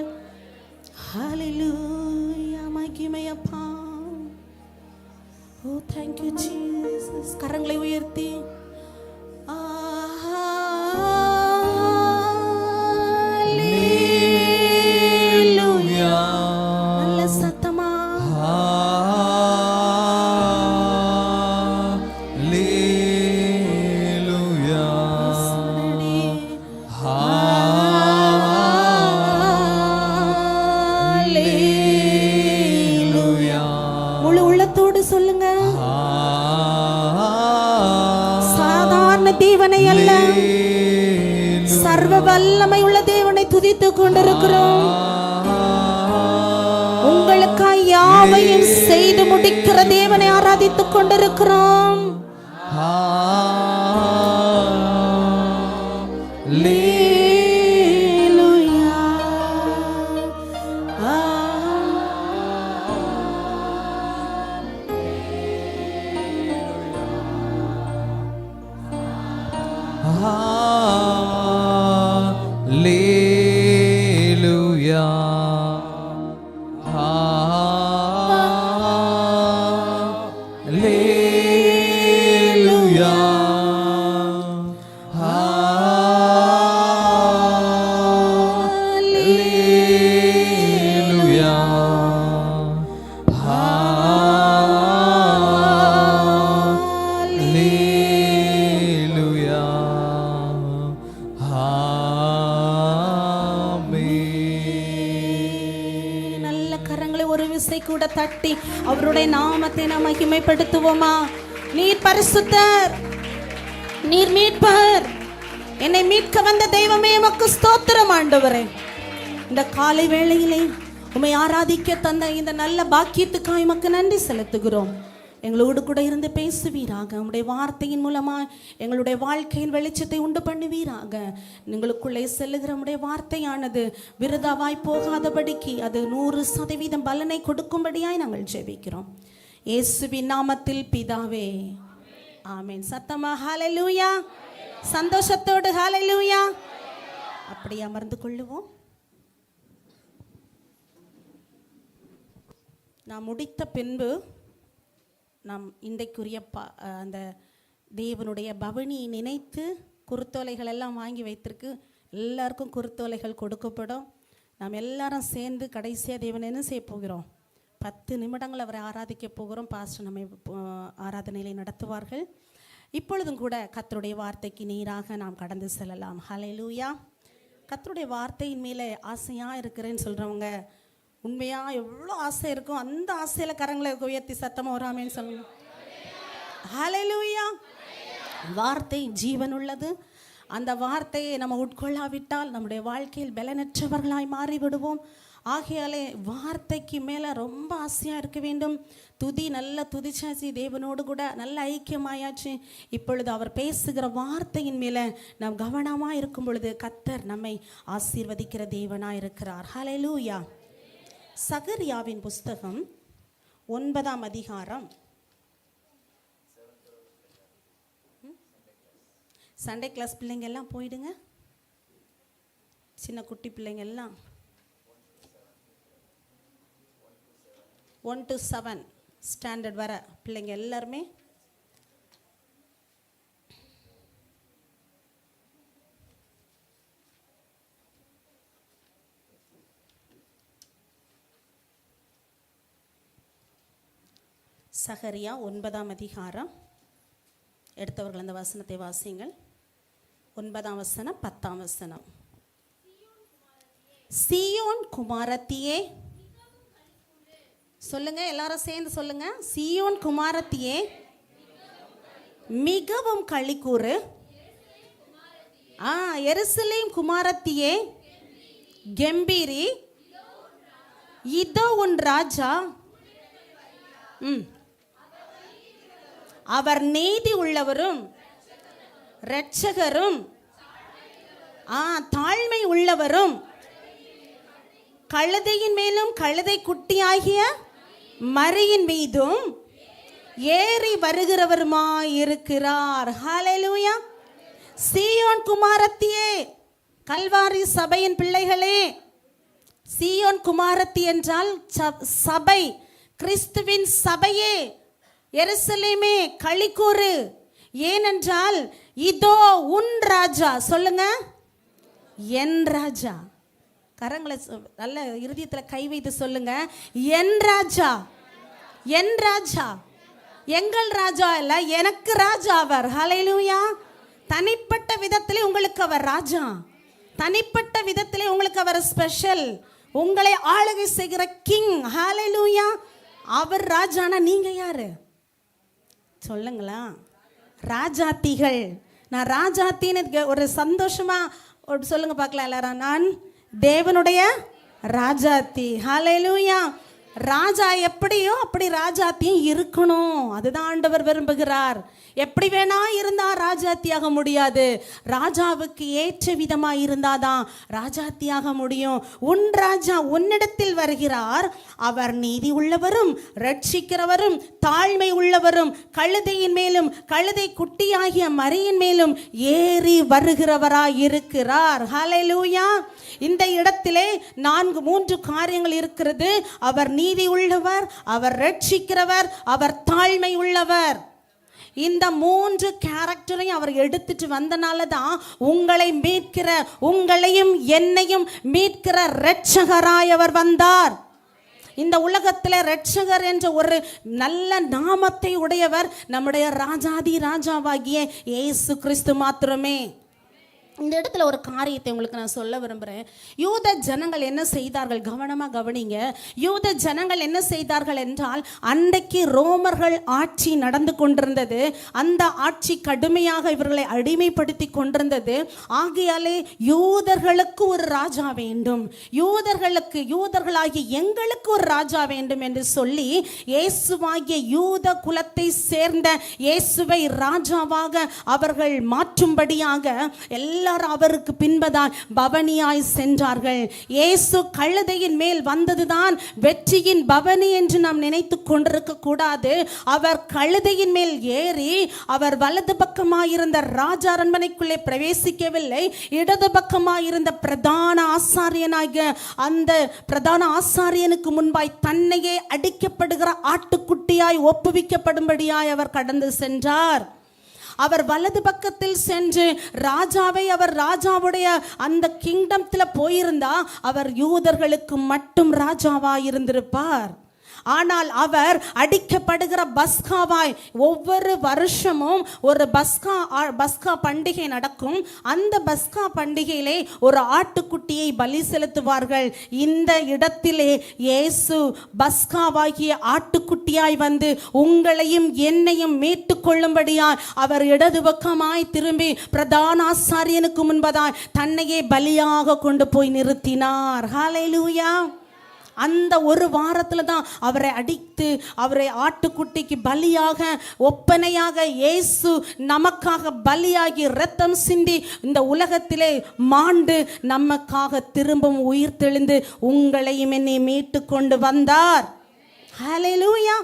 S3: ஹல்லேலூயா, மகிமை அப்பா. ஓ thank you Jesus. கரங்களை உயர்த்தி ஹல்லேலூயா, நல்ல சத்தமா சொல்லுங்க. சாதாரண தேவனை அல்ல, சர்வ வல்லமை உள்ள தேவனை துதித்துக் கொண்டிருக்கிறோம். உங்களுக்காய் யாவையும் செய்து முடிக்கிற தேவனை ஆராதித்துக் கொண்டிருக்கிறோம். கூட தட்டி அவருடைய நாமத்தை நாம் மகிமைப்படுத்துவோமா? நீர் பரிசுத்தர், நீர் மீட்பர், என்னை மீட்க வந்த தெய்வமே உமக்கு ஸ்தோத்திரம் ஆண்டவரே. இந்த காலை வேளையிலே உம்மை ஆராதிக்க தந்த இந்த நல்ல பாக்கியத்துக்காக உமக்கு நன்றி செலுத்துகிறோம். எங்களோடு கூட இருந்து பேசுவீராக. உம்முடைய வார்த்தையின் மூலமாக எங்களுடைய வாழ்க்கையின் வெளிச்சத்தை உண்டு பண்ணுவீராக. எங்களுக்குள்ளே செல்லுகிற உம்முடைய வார்த்தையானது விருதாவாய் போகாதபடிக்கு அது 100% பலனை கொடுக்கும்படியாய் நாங்கள் ஜெபிக்கிறோம். இயேசுவின் நாமத்தில் பிதாவே, ஆமென். சத்தமா ஹல்லேலூயா, சந்தோஷத்தோடு ஹல்லேலூயா. அப்படி அமர்ந்து கொள்ளுவோம். நான் முடித்த பின்பு நாம் இன்றைக்குரிய அந்த தேவனுடைய பவனியை நினைத்து குருத்தோலைகள் எல்லாம் வாங்கி வைத்திருக்கு. எல்லாருக்கும் குருத்தோலைகள் கொடுக்கப்படும். நாம் எல்லாரும் சேர்ந்து கடைசியாக தேவனை என்ன செய்ய போகிறோம்? 10 நிமிடங்கள் அவரை ஆராதிக்க போகிறோம். பாஸ்டர் நம்மை ஆராதனையை நடத்துவார்கள். இப்பொழுதும் கூட கர்த்தருடைய வார்த்தைக்கு நேராக நாம் கடந்து செல்லலாம். ஹல்லேலூயா. கர்த்தருடைய வார்த்தையின் மேலே ஆசையாக இருக்கிறேன்னு சொல்கிறவங்க, உண்மையாக எவ்வளோ ஆசை இருக்கும் அந்த ஆசையில் கரங்களை உயர்த்தி சத்தமாக வராமேன்னு சொல்லுங்க. ஹல்லேலூயா. வார்த்தை ஜீவன் உள்ளது. அந்த வார்த்தையை நம்ம உட்கொள்ளாவிட்டால் நம்முடைய வாழ்க்கையில் பலனற்றவர்களாய் மாறிவிடுவோம். ஆகையாலே வார்த்தைக்கு மேலே ரொம்ப ஆசையாக இருக்க வேண்டும். துதி நல்லா துதிச்சாச்சு, தேவனோடு கூட நல்ல ஐக்கியமாயாச்சு. இப்பொழுது அவர் பேசுகிற வார்த்தையின் மேலே நாம் கவனமாக இருக்கும் பொழுது கர்த்தர் நம்மை ஆசீர்வதிக்கிற தேவனாக இருக்கிறார். ஹல்லேலூயா. சகரியாவின் புஸ்தகம் 9ஆம் அதிகாரம். சண்டே கிளாஸ் பிள்ளைங்க எல்லாம் போயிடுங்க. சின்ன குட்டி பிள்ளைங்க எல்லாம் 1 to 7 ஸ்டாண்டர்ட் வர பிள்ளைங்க எல்லாருமே சகரியா 9ஆம் அதிகாரம். எடுத்தவர்கள் அந்த வசனத்தை வாசியுங்கள். 9ஆம் வசனம் 10ஆம் வசனம். சீயோன் குமாரத்தியே, சொல்லுங்க எல்லாரும் சேர்ந்து சொல்லுங்க. சீயோன் குமாரத்தியே மிகவும் களிக்கூறு. எருசலேம் குமாரத்தியே கெம்பீரி. இதோ உன் ராஜா, அவர் நீதி உள்ளவரும் இரட்சகரும் தாழ்மை உள்ளவரும் கழுதையின் மேலும் கழுதை குட்டியாகிய மரியின் மீதும் ஏறி வருகிறவருமாயிருக்கிறார். ஹல்லேலூயா. சீயோன் குமாரத்தியே, கல்வாரி சபையின் பிள்ளைகளே, சீயோன் குமாரத்தி என்றால் சபை, கிறிஸ்துவின் சபையே, எருசலேமே களிக்கூறு. ஏனென்றால் இதோ உன் ராஜா, சொல்லுங்க, என் ராஜா. கரங்களை நல்ல இருதயத்தில் கை வைத்து சொல்லுங்க, என் ராஜா, என் ராஜா. எங்கள் ராஜா இல்ல, எனக்கு ராஜா அவர். ஹல்லேலூயா. தனிப்பட்ட விதத்திலே உங்களுக்கு அவர் ராஜா, தனிப்பட்ட விதத்திலே உங்களுக்கு அவர் ஸ்பெஷல், உங்களை ஆளுகை செய்கிற கிங். ஹல்லேலூயா. அவர் ராஜானா நீங்க யாரு சொல்லுங்களா? ராஜாத்திகள். நான் ராஜாத்தின்னு ஒரு சந்தோஷமா சொல்லுங்க பார்க்கலாம் எல்லாரும். நான் தேவனுடைய ராஜாத்தி. ஹல்லேலூயா. ராஜா எப்படியோ அப்படி ராஜாத்தியும் இருக்கணும். அதுதான் ஆண்டவர் விரும்புகிறார். எப்படி வேணா இருந்தா ராஜாத்தியாக முடியாது. ராஜாவுக்கு ஏற்ற விதமா இருந்தாதான் ராஜாத்தியாக முடியும். உன் ராஜா உன்னிடத்தில் வருகிறார். அவர் நீதி உள்ளவரும் இரட்சிக்கிறவரும் தாழ்மை உள்ளவரும் கழுதையின் மேலும் கழுதை குட்டியாகிய மரியின் மேலும் ஏறி வருகிறவராய் இருக்கிறார். ஹல்லேலூயா. இந்த இடத்திலே 3 காரியங்கள் இருக்கிறது. அவர் நீதி உள்ளவர், அவர் இரட்சிக்கிறவர், அவர் தாழ்மை உள்ளவர். இந்த 3 கேரக்டரையும் அவர் எடுத்துட்டு வந்தனால தான் உங்களை மீட்கிற, உங்களையும் என்னையும் மீட்கிற இரட்சகராய் அவர் வந்தார். இந்த உலகத்தில் இரட்சகர் என்ற ஒரு நல்ல நாமத்தை உடையவர் நம்முடைய ராஜாதி ராஜாவாகிய இயேசு கிறிஸ்து மாத்திரமே. இந்த இடத்துல ஒரு காரியத்தை உங்களுக்கு நான் சொல்ல விரும்புகிறேன். யூத ஜனங்கள் என்ன செய்தார்கள்? கவனமாக கவனிங்க. யூத ஜனங்கள் என்ன செய்தார்கள் என்றால், அன்றைக்கு ரோமர்கள் ஆட்சி நடந்து கொண்டிருந்தது. அந்த ஆட்சி கடுமையாக இவர்களை அடிமைப்படுத்தி கொண்டிருந்தது. ஆகையாலே யூதர்களுக்கு ஒரு ராஜா வேண்டும், யூதர்களாகிய எங்களுக்கு ஒரு ராஜா வேண்டும் என்று சொல்லி இயேசுவாகிய யூத குலத்தை சேர்ந்த இயேசுவை ராஜாவாக அவர்கள் மாற்றும்படியாக எல்லாரும் அவருக்கு பின்பதாய் பவனியாய் சென்றார்கள். இயேசு கழுதையின் மேல் வந்ததுதான் வெற்றியின் பவனி என்று நாம் நினைத்து கொண்டிருக்க கூடாது. அவர் கழுதையின் மேல் ஏறி அவர் வலது பக்கமாயிருந்த ராஜ அரண்மனைக்குள்ளே பிரவேசிக்கவில்லை. இடது பக்கமாயிருந்த பிரதான ஆசாரியனாகிய அந்த பிரதான ஆசாரியனுக்கு முன்பாய் தன்னையே அடிக்கப்படுகிற ஆட்டுக்குட்டியாய் ஒப்புவிக்கப்படும்படியாய் அவர் கடந்து சென்றார். அவர் வலது பக்கத்தில் சென்று அவர் ராஜாவுடைய அந்த கிங்டம்ல போயிருந்தா அவர் யூதர்களுக்கு மட்டும் ராஜாவாய் இருந்திருப்பார். ஆனால் அவர் அடிக்கப்படுகிற பஸ்காவாய், ஒவ்வொரு வருஷமும் ஒரு பஸ்கா பண்டிகை நடக்கும். அந்த பஸ்கா பண்டிகையிலே ஒரு ஆட்டுக்குட்டியை பலி செலுத்துவார்கள். இந்த இடத்திலே இயேசு பஸ்காவாகிய ஆட்டுக்குட்டியாய் வந்து உங்களையும் என்னையும் மீட்டு கொள்ளும்படியாய் அவர் இடது பக்கமாய் திரும்பி பிரதான ஆசாரியனுக்கு முன்பதாய் தன்னையே பலியாக கொண்டு போய் நிறுத்தினார். ஹல்லேலூயா. அந்த ஒரு வாரத்தில் தான் அவரை அடித்து அவரை ஆட்டுக்குட்டிக்கு பலியாக ஒப்பனையாக இயேசு நமக்காக பலியாகி இரத்தம் சிந்தி இந்த உலகத்திலே மாண்டு நமக்காக திரும்பவும் உயிர் தெளிந்து உங்களையும் என்னை மீட்டு கொண்டு வந்தார். ஹல்லேலூயா.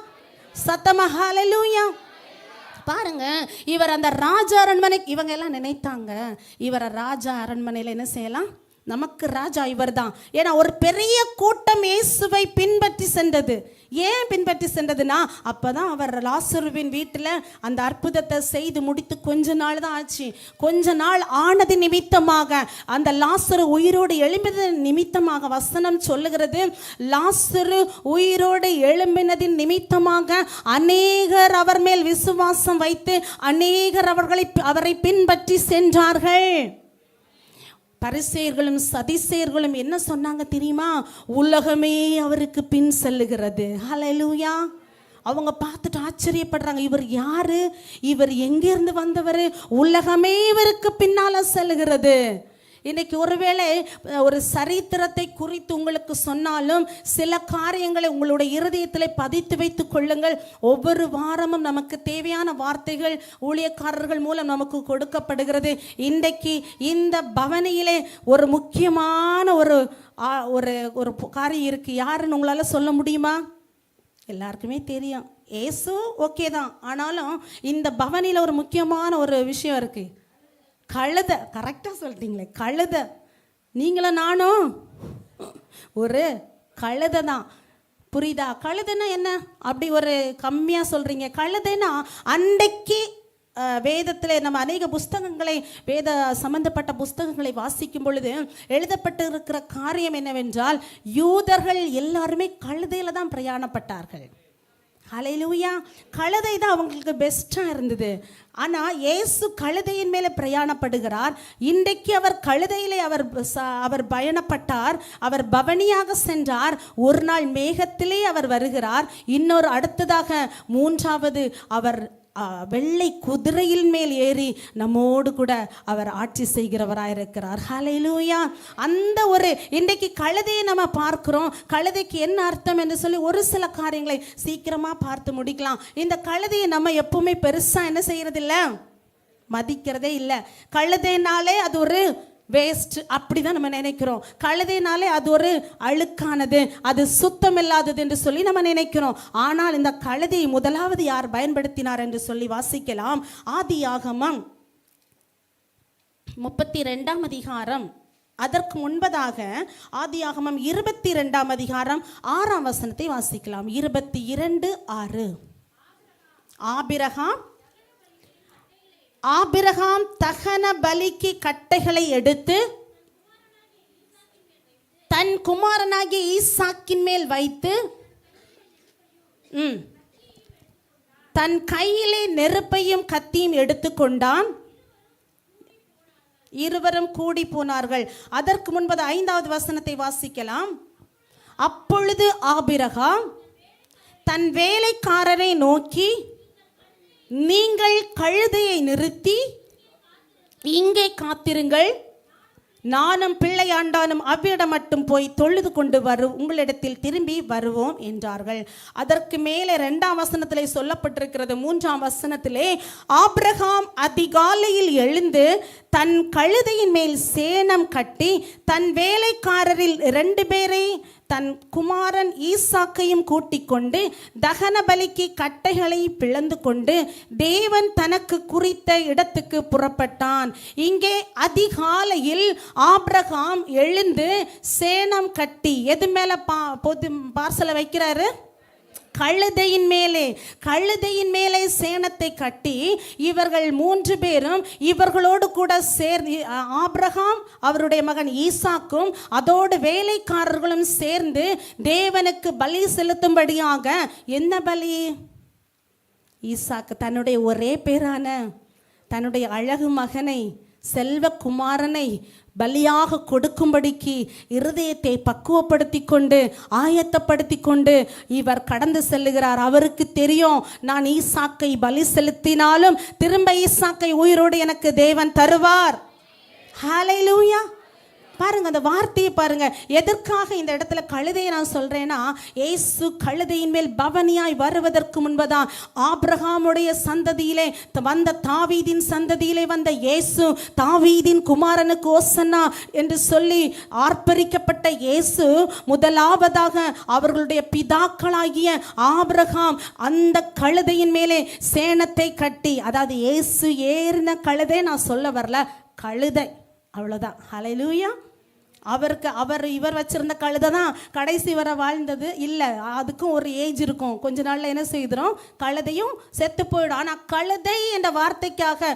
S3: சத்தமா ஹல்லேலூயா. பாருங்க, இவர் அந்த ராஜா அரண்மனை, இவங்க எல்லாம் நினைத்தாங்க இவரை ராஜா அரண்மனையில் என்ன செய்யலாம், நமக்கு ராஜா இவர் தான். ஏன்னா ஒரு பெரிய கூட்டம் இயேசுவை பின்பற்றி சென்றது. ஏன் பின்பற்றி சென்றதுன்னா, அப்பதான் அவர் லாசருவின் வீட்டில் அந்த அற்புதத்தை செய்து முடித்து கொஞ்ச நாள் தான் ஆச்சு. கொஞ்ச நாள் ஆனது நிமித்தமாக, அந்த லாசரு உயிரோடு எழும்பினது நிமித்தமாக வசனம் சொல்லுகிறது, லாசரு உயிரோடு எழும்பினதின் நிமித்தமாக அநேகர் அவர் மேல் விசுவாசம் வைத்து அநேகர் அவரை பின்பற்றி சென்றார்கள். பரிசேயர்களும் சதிசேயர்களும் என்ன சொன்னாங்க தெரியுமா? உலகமே அவருக்கு பின் செல்லுகிறது. ஹல்லேலூயா. அவங்க பார்த்துட்டு ஆச்சரியப்படுறாங்க, இவர் யாரு, இவர் எங்கிருந்து வந்தவர், உலகமே இவருக்கு பின்னால செல்லுகிறது. இன்னைக்கு ஒருவேளை ஒரு சரித்திரத்தை குறித்து உங்களுக்கு சொன்னாலும் சில காரியங்களை உங்களுடைய இருதயத்தில் பதித்து வைத்துக் கொள்ளுங்கள். ஒவ்வொரு வாரமும் நமக்கு தேவையான வார்த்தைகள் ஊழியக்காரர்கள் மூலம் நமக்கு கொடுக்கப்படுகிறது. இன்றைக்கு இந்த பவனியிலே ஒரு முக்கியமான ஒரு ஒரு காரியம் இருக்கு. யாருன்னு உங்களால் சொல்ல முடியுமா? எல்லாருக்குமே தெரியும், ஏசு ஓகே தான். ஆனாலும் இந்த பவனியில் ஒரு முக்கியமான ஒரு விஷயம் இருக்கு. கழுதை. கரெக்டாக சொல்லிட்டீங்களே, கழுதை. நீங்களும் நானும் ஒரு கழுதை தான். புரியுதா? கழுதைன்னா என்ன அப்படி ஒரு கம்மியாக சொல்கிறீங்க? கழுதைன்னா அன்றைக்கு வேதத்தில் நம்ம அநேக புஸ்தகங்களை, வேத சம்பந்தப்பட்ட புஸ்தகங்களை வாசிக்கும் பொழுது எழுதப்பட்டிருக்கிற காரியம் என்னவென்றால், யூதர்கள் எல்லாருமே கழுதையில் தான் பிரயாணப்பட்டார்கள். ஹல்லேலூயா. கழுதை தான் அவங்களுக்கு பெஸ்ட்டாக இருந்தது. ஆனால் இயேசு கழுதையின் மேலே பிரயாணப்படுகிறார். இன்றைக்கு அவர் கழுதையிலே அவர் பயணப்பட்டார். அவர் பவனியாக சென்றார். ஒரு நாள் மேகத்திலே அவர் வருகிறார். இன்னொரு அடுத்ததாக மூன்றாவது அவர் வெள்ளை குதிரையில் மேல் ஏறி நம்மோடு கூட அவர் ஆட்சி செய்கிறவராயிருக்கிறார். ஹல்லேலூயா. அந்த ஒரு இன்றைக்கு கழுதையை நம்ம பார்க்கிறோம். கழுதைக்கு என்ன அர்த்தம் என்று சொல்லி ஒரு சில காரியங்களை சீக்கிரமா பார்த்து முடிக்கலாம். இந்த கழுதையை நம்ம எப்பவுமே பெருசா என்ன செய்யறதில்ல, மதிக்கிறதே இல்லை. கழுதைனாலே அது ஒரு வேஸ்ட் அப்படிதான் நம்ம நினைக்கிறோம். கழுதைனாலே அது ஒரு அழுக்கானது, அது சுத்தம் இல்லாதது என்று சொல்லி நம்ம நினைக்கிறோம். ஆனால் இந்த கழுதையை முதலாவது யார் பயன்படுத்தினார் என்று சொல்லி வாசிக்கலாம். ஆதியாகமம் 32ஆம் அதிகாரம், அதற்கு முன்பதாக ஆதியாகமம் 22ஆம் அதிகாரம் 6ஆம் வசனத்தை வாசிக்கலாம். 22:6. ஆபிரகாம் தகன பலிக்கு கட்டைகளை எடுத்து தன் குமாரனாகிய ஈசாக்கின் மேல் வைத்து தன் கையிலே நெருப்பையும் கத்தியும் எடுத்துக்கொண்டான். இருவரும் கூடி போனார்கள். அதற்கு முன்பது 5வது வசனத்தை வாசிக்கலாம். அப்பொழுது ஆபிரகாம் தன் வேலைக்காரரை நோக்கி, நீங்கள் கழுதையை நிறுத்தி இங்கே காத்திருங்கள், நானும் பிள்ளையாண்டானும் அவ்விடம் மட்டும் போய் தொழுது கொண்டு உங்களிடத்தில் திரும்பி வருவோம் என்றார்கள். அதற்கு மேலே 2ஆம் வசனத்திலே சொல்லப்பட்டிருக்கிறது. 3ஆம் வசனத்திலே, ஆபிரகாம் அதிகாலையில் எழுந்து தன் கழுதையின் மேல் சேணம் கட்டி தன் வேலைக்காரரில் 2 பேரை தன் குமாரன் ஈசாக்கையும் கூட்டிக் கொண்டு தகன பலிக்கு கட்டைகளை பிளந்து கொண்டு தேவன் தனக்கு குறித்த இடத்துக்கு புறப்பட்டான். இங்கே அதிகாலையில் ஆபிரகாம் எழுந்து சேணம் கட்டி எது மேல பார்சலை வைக்கிறாரு? கழுதையின் மேலே சேணத்தை கட்டி இவர்கள் 3 பேரும் இவர்களோடு கூட சேர்ந்து ஆபிரகாம், அவருடைய மகன் ஈசாக்கும், அதோடு வேலைக்காரர்களும் சேர்ந்து தேவனுக்கு பலி செலுத்தும்படியாக, என்ன பலி? ஈசாக்கு தன்னுடைய ஒரே பேரான தன்னுடைய அழகு மகனை, செல்வகுமாரனை பலியாக கொடுக்கும்படிக்கு இருதயத்தை பக்குவப்படுத்தி கொண்டு ஆயத்தப்படுத்தி கொண்டு இவர் கடந்து செல்லுகிறார். அவருக்கு தெரியும், நான் ஈசாக்கை பலி செலுத்தினாலும் திரும்ப ஈசாக்கை உயிரோடு எனக்கு தேவன் தருவார். ஹல்லேலூயா. பாருங்க அந்த வார்த்தையை பாருங்க. எதற்காக இந்த இடத்துல கழுதையை நான் சொல்றேன்னா, இயேசு கழுதையின் மேல் பவனியாய் வருவதற்கு முன்பதான் ஆபிரகாமுடைய சந்ததியிலே வந்த, தாவீதின் சந்ததியிலே வந்த இயேசு, தாவீதின் குமாரனுக்கு ஓசன்னா என்று சொல்லி ஆர்ப்பரிக்கப்பட்ட இயேசு முதலாவதாக அவர்களுடைய பிதாக்களாகிய ஆபிரகாம் அந்த கழுதையின் மேலே சேணத்தை கட்டி, அதாவது இயேசு ஏறின கழுதை நான் சொல்ல வரல, கழுதை அவ்வளோதான். ஹல்லேலூயா. இவர் வச்சிருந்த கழுதை தான் கடைசி வரை வாழ்ந்தது இல்லை. அதுக்கும் ஒரு ஏஜ் இருக்கும், கொஞ்ச நாள்ல என்ன செய்கிறோம், கழுதையும் செத்து போயிடும். ஆனால் கழுதை என்ற வார்த்தைக்காக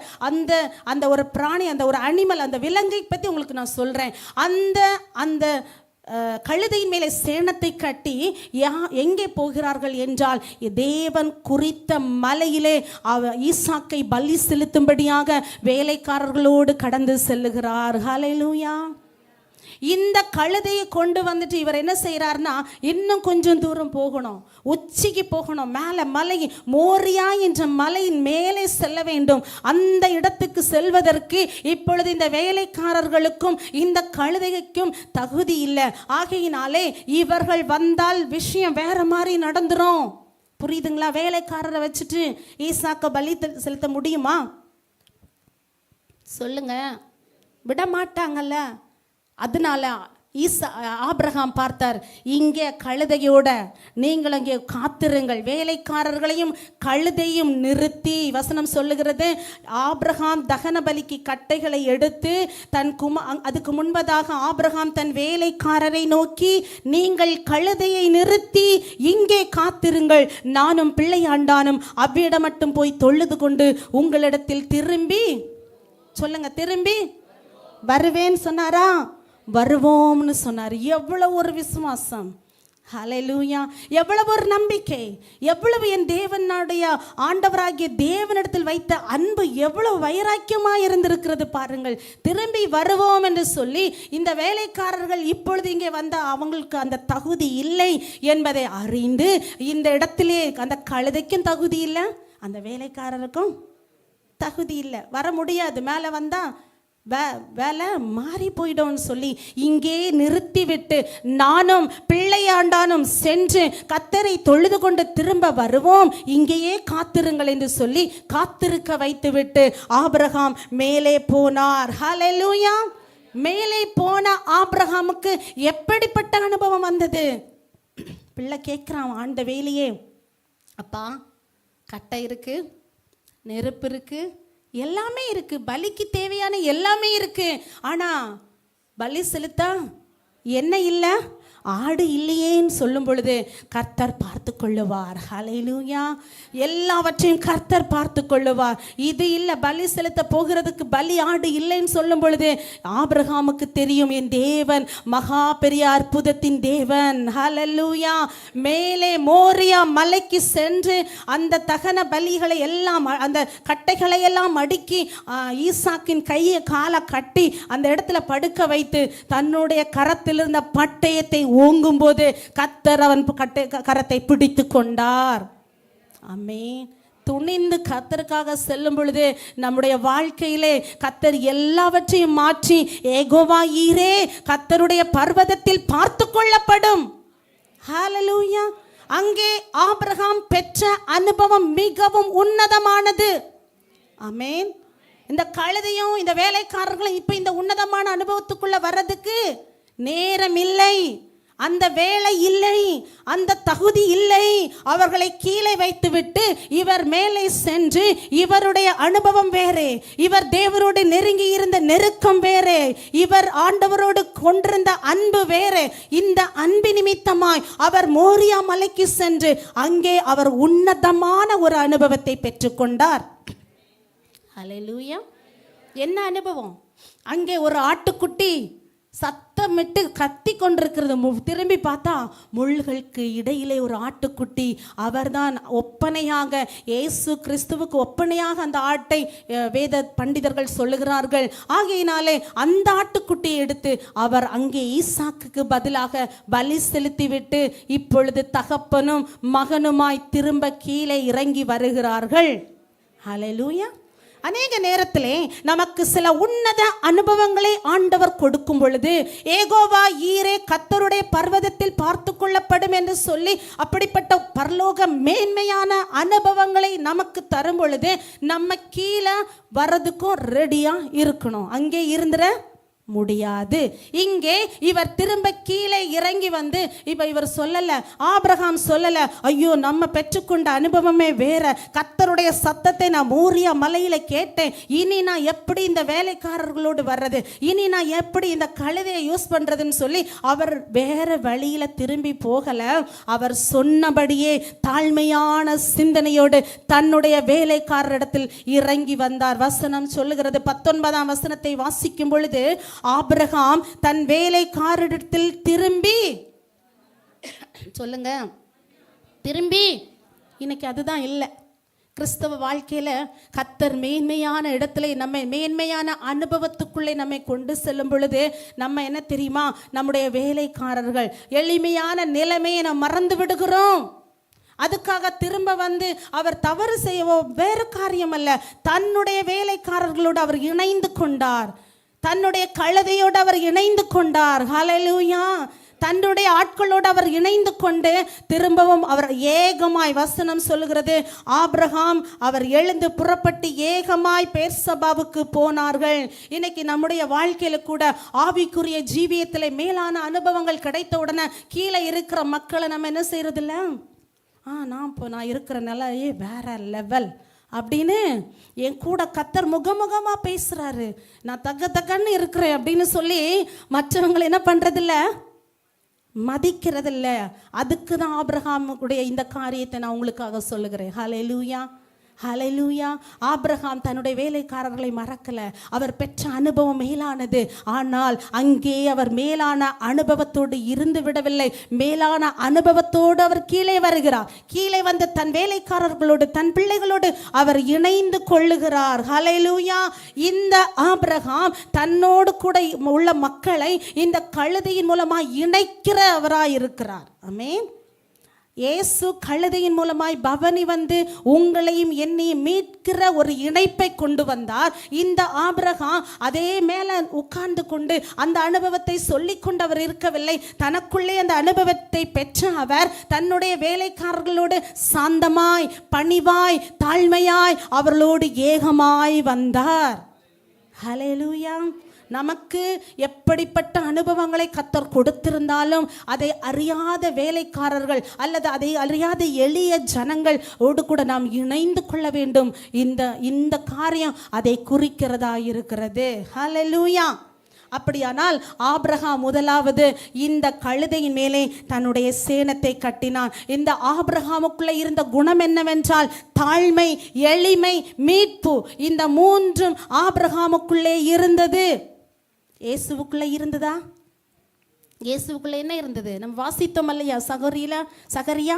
S3: அந்த ஒரு பிராணி, அந்த ஒரு அனிமல், அந்த விலங்கை பற்றி உங்களுக்கு நான் சொல்கிறேன். அந்த கழுதையின் மேலே சேணத்தை கட்டி எங்கே போகிறார்கள் என்றால், தேவன் குறித்த மலையிலே ஈசாக்கை பலி செலுத்தும்படியாக வேலைக்காரர்களோடு கடந்து செல்லுகிறார். ஹல்லேலூயா. இந்த கழுதையை கொண்டு வந்துட்டு இவர் என்ன செய்கிறார்னா, இன்னும் கொஞ்சம் தூரம் போகணும், உச்சிக்கு போகணும், மேலே மலை, மோரியா என்ற மலையின் மேலே செல்ல வேண்டும். அந்த இடத்துக்கு செல்வதற்கு இப்பொழுது இந்த வேலைக்காரர்களுக்கும் இந்த கழுதைக்கும் தகுதி இல்லை. ஆகையினாலே இவர்கள் வந்தால் விஷயம் வேற மாதிரி நடந்துரும். புரியுதுங்களா? வேலைக்காரரை வச்சுட்டு ஈசாக்க பலி செலுத்த முடியுமா? சொல்லுங்க, விட மாட்டாங்கல்ல. அதனால ஆபிரகாம் பார்த்தார், இங்கே கழுதையோட நீங்கள் அங்கே காத்திருங்கள், வேலைக்காரர்களையும் கழுதையும் நிறுத்தி, வசனம் சொல்லுகிறது, ஆபிரகாம் தகன பலிக்கு கட்டைகளை எடுத்து அதுக்கு முன்பதாக ஆபிரகாம் தன் வேலைக்காரரை நோக்கி, நீங்கள் கழுதையை நிறுத்தி இங்கே காத்திருங்கள், நானும் பிள்ளையாண்டானும் அவ்விடம் மட்டும் போய் தொழுது கொண்டு உங்களிடத்தில் திரும்பி, சொல்லுங்க, திரும்பி வருவேன்னு சொன்னாரா? வருவோம்னு சொன்னார். எவ்வளவு ஒரு விசுவாசம்! ஹல்லேலூயா. எவ்வளவு ஒரு நம்பிக்கை! எவ்வளவு என் தேவனுடைய ஆண்டவராகிய தேவனிடத்தில் வைத்த அன்பு எவ்வளவு வைராக்கியமாக இருந்திருக்கிறது பாருங்கள். திரும்பி வருவோம் என்று சொல்லி இந்த வேலைக்காரர்கள் இப்பொழுது இங்கே வந்த அவங்களுக்கு அந்த தகுதி இல்லை என்பதை அறிந்து, இந்த இடத்திலே அந்த கழுதைக்கும் தகுதி இல்லை, அந்த வேலைக்காரருக்கும் தகுதி இல்லை, வர முடியாது, மேலே வந்தா வேலை மாறி போயிடும்னு சொல்லி இங்கே நிறுத்திவிட்டு, நானும் பிள்ளையாண்டானும் சென்று கர்த்தரை தொழுது கொண்டு திரும்ப வருவோம், இங்கேயே காத்திருங்கள் என்று சொல்லி காத்திருக்க வைத்துவிட்டு ஆபிரகாம் மேலே போனார். ஹல்லேலூயா. மேலே போன ஆபிரகாமுக்கு எப்படிப்பட்ட அனுபவம் வந்தது? பிள்ளை கேட்குறான் ஆண்ட வேலையே, அப்பா கட்டை இருக்கு, நெருப்பு இருக்கு, எல்லாமே இருக்கு, பலிக்கு தேவையான எல்லாமே இருக்கு, ஆனா பலி செலுத்த என்ன இல்லை? ஆடு இல்லையேன்னு சொல்லும் பொழுது கர்த்தர் பார்த்து கொள்ளுவார். ஹல்லேலூயா. எல்லாவற்றையும் கர்த்தர் பார்த்து கொள்ளுவார். இது இல்லை, பலி செலுத்த போகிறதுக்கு பலி ஆடு இல்லைன்னு சொல்லும் பொழுது ஆபிரகாமுக்கு தெரியும், என் தேவன் மகா பெரிய அற்புதத்தின் தேவன். ஹல்லேலூயா. மேலே மோரியா மலைக்கு சென்று அந்த தகன பலிகளை எல்லாம், அந்த கட்டைகளை எல்லாம் அடுக்கி ஈசாக்கின் கையை காலை கட்டி அந்த இடத்துல படுக்க வைத்து தன்னுடைய கரத்தில் இருந்த பட்டயத்தை ஓங்கும் போது கர்த்தர் அவன் கரத்தை பிடித்து கொண்டார். ஆமென். துணிந்து கர்த்தருக்காக செல்லும் பொழுது நம்முடைய வாழ்க்கையிலே கர்த்தர் எல்லாவற்றையும் மாற்றி யெகோவா ஈரே கர்த்தருடைய பர்வதத்தில் பார்த்து கொள்ளப்படும். ஹல்லேலூயா. அங்கே ஆபிரகாம் பெற்ற அனுபவம் மிகவும் உன்னதமானது. ஆமென். இந்த கழுதையும் இந்த வேலைக்காரர்களும் இப்ப இந்த உன்னதமான அனுபவத்துக்குள்ள வர்றதுக்கு நேரம் இல்லை, அந்த வேலை இல்லை, அந்த தகுதி இல்லை. அவர்களை கீழே வைத்துவிட்டு இவர் மேலே சென்று இவருடைய அனுபவம் வேறே, இவர் தேவரோடு நெருங்கி இருந்த நெருக்கம் வேறே, இவர் ஆண்டவரோடு கொண்டிருந்த அன்பு வேறே. இந்த அன்பு நிமித்தமாய் அவர் மோரியா மலைக்கு சென்று அங்கே அவர் உன்னதமான ஒரு அனுபவத்தை பெற்றுக்கொண்டார். ஹல்லேலூயா. என்ன அனுபவம்? அங்கே ஒரு ஆட்டுக்குட்டி சத்தமிட்டு கத்தி கொண்டிருக்கிறது. திரும்பி பார்த்தா முள்களுக்கு இடையிலே ஒரு ஆட்டுக்குட்டி. அவர்தான் ஒப்பனையாக, இயேசு கிறிஸ்துவுக்கு ஒப்பனையாக அந்த ஆட்டை வேத பண்டிதர்கள் சொல்லுகிறார்கள். ஆகையினாலே அந்த ஆட்டுக்குட்டியை எடுத்து அவர் அங்கே ஈசாக்குக்கு பதிலாக பலி செலுத்திவிட்டு இப்பொழுது தகப்பனும் மகனுமாய் திரும்ப கீழே இறங்கி வருகிறார்கள். ஹல்லேலூயா. அநேக நேரத்திலே நமக்கு சில உன்னத அனுபவங்களை ஆண்டவர் கொடுக்கும் பொழுது யெகோவா ஈரே கர்த்தருடைய பர்வதத்தில் பார்த்து கொள்ளப்படும் என்று சொல்லி அப்படிப்பட்ட பரலோக மேன்மையான அனுபவங்களை நமக்கு தரும் பொழுது நம்ம கீழே வர்றதுக்கும் ரெடியா இருக்கணும். அங்கே இருந்துற முடியாது. இங்கே இவர் திரும்ப கீழே இறங்கி வந்து இப்ப இவர் சொல்லல, ஆபிரகாம் சொல்லல, ஐயோ நம்ம பெற்றுக்கொண்ட அனுபவமே வேற, கர்த்தருடைய சத்தத்தை நான் மோரியா மலையில கேட்டேன், இனி நான் எப்படி இந்த வேலைக்காரர்களோடு வர்றது, இனி நான் எப்படி இந்த கழுதையை யூஸ் பண்றதுன்னு சொல்லி அவர் வேற வழியில திரும்பி போகல. அவர் சொன்னபடியே தாழ்மையான சிந்தனையோடு தன்னுடைய வேலைக்காரரிடத்தில் இறங்கி வந்தார். வசனம் சொல்லுகிறது, 19ஆம் வசனத்தை வாசிக்கும் பொழுது ஆபிரகாம் தன் வேலைக்காரரிடத்தில் திரும்பி, சொல்லுங்க, திரும்பி, இன்னைக்கு அதுதான் இல்லை கிறிஸ்தவ வாழ்க்கையில. கர்த்தர் மேன்மையான இடத்துல நம்மை மேன்மையான அனுபவத்துக்குள்ளே நம்மை கொண்டு செல்லும் பொழுது நம்ம என்ன தெரியுமா, நம்முடைய வேலைக்காரர்கள் எளிமையான நிலைமையை நாம் மறந்து விடுகிறோம். அதுக்காக திரும்ப வந்து அவர் தவறு செய்யவோ வேறு காரியம் அல்ல, தன்னுடைய வேலைக்காரர்களோடு அவர் இணைந்து கொண்டார், தன்னுடைய கழுதையோடு அவர் இணைந்து கொண்டார். ஹல்லேலூயா. தன்னுடைய ஆட்களோடு அவர் இணைந்து கொண்டு திரும்பவும் அவர் ஏகமாய், வசனம் சொல்லுகிறது, ஆபிரகாம் அவர் எழுந்து புறப்பட்டு ஏகமாய் பெர்சபாவுக்கு போனார்கள். இன்னைக்கு நம்முடைய வாழ்க்கையில கூட ஆவிக்குரிய ஜீவியத்திலே மேலான அனுபவங்கள் கிடைத்த உடனே கீழே இருக்கிற மக்களை நம்ம என்ன செய்யறதில்ல, நான் இருக்கிற நிலையே வேற லெவல் அப்படின்னு என் கூட கர்த்தர் முகமுகமா பேசுறாரு, நான் தகன்னு இருக்கிறேன் அப்படின்னு சொல்லி மற்றவங்களை என்ன பண்றதில்ல, மதிக்கிறதில்ல. அதுக்கு தான் ஆபிரகாமுடைய இந்த காரியத்தை நான் உங்களுக்காக சொல்லுகிறேன். ஹல்லேலூயா. ஹல்லேலூயா. ஆபிரகாம் தன்னுடைய வேலைக்காரர்களை மறக்கல. அவர் பெற்ற அனுபவம் மேலானது. ஆனால் அங்கே அவர் மேலான அனுபவத்தோடு இருந்து விடவில்லை. மேலான அனுபவத்தோடு அவர் கீழே வருகிறார். கீழே வந்து தன் வேலைக்காரர்களோடு தன் பிள்ளைகளோடு அவர் இணைந்து கொள்ளுகிறார். ஹல்லேலூயா. இந்த ஆபிரகாம் தன்னோடு கூட உள்ள மக்களை இந்த கழுதையின் மூலமாக இணைக்கிறவராய் இருக்கிறார். ஆமென். இயேசு கழுதையின் மூலமாய் பவனி வந்து உங்களையும் என்னையும் மீட்கிற ஒரு இணைப்பை கொண்டு வந்தார். இந்த ஆபிரகாம் அதே மேல உட்கார்ந்து கொண்டு அந்த அனுபவத்தை சொல்லி கொண்டு அவர் இருக்கவில்லை. தனக்குள்ளே அந்த அனுபவத்தை பெற்ற அவர் தன்னுடைய வேலைக்காரர்களோடு சாந்தமாய், பணிவாய், தாழ்மையாய் அவர்களோடு ஏகமாய் வந்தார். ஹல்லேலூயா. நமக்கு எப்படிப்பட்ட அனுபவங்களை கர்த்தர் கொடுத்திருந்தாலும் அதை அறியாத வேலைக்காரர்கள் அல்லது அதை அறியாத எளிய ஜனங்கள் ஓடு கூட நாம் இணைந்து கொள்ள வேண்டும். இந்த காரியம் அதை குறிக்கிறதா இருக்கிறது. ஹல்லேலூயா. அப்படியானால் ஆபிரகாம் முதலாவது இந்த கழுதையின் மேலே தன்னுடைய சேணத்தை கட்டினான். இந்த ஆபிரகாமுக்குள்ள இருந்த குணம் என்னவென்றால் தாழ்மை, எளிமை, மீட்பு. இந்த மூன்றும் ஆபிரகாமுக்குள்ளே இருந்தது. இயேசுவுக்குள்ளே இருந்ததா? இயேசுவுக்குள்ள என்ன இருந்தது? நம்ம வாசித்தோம் இல்லையா? சகரியா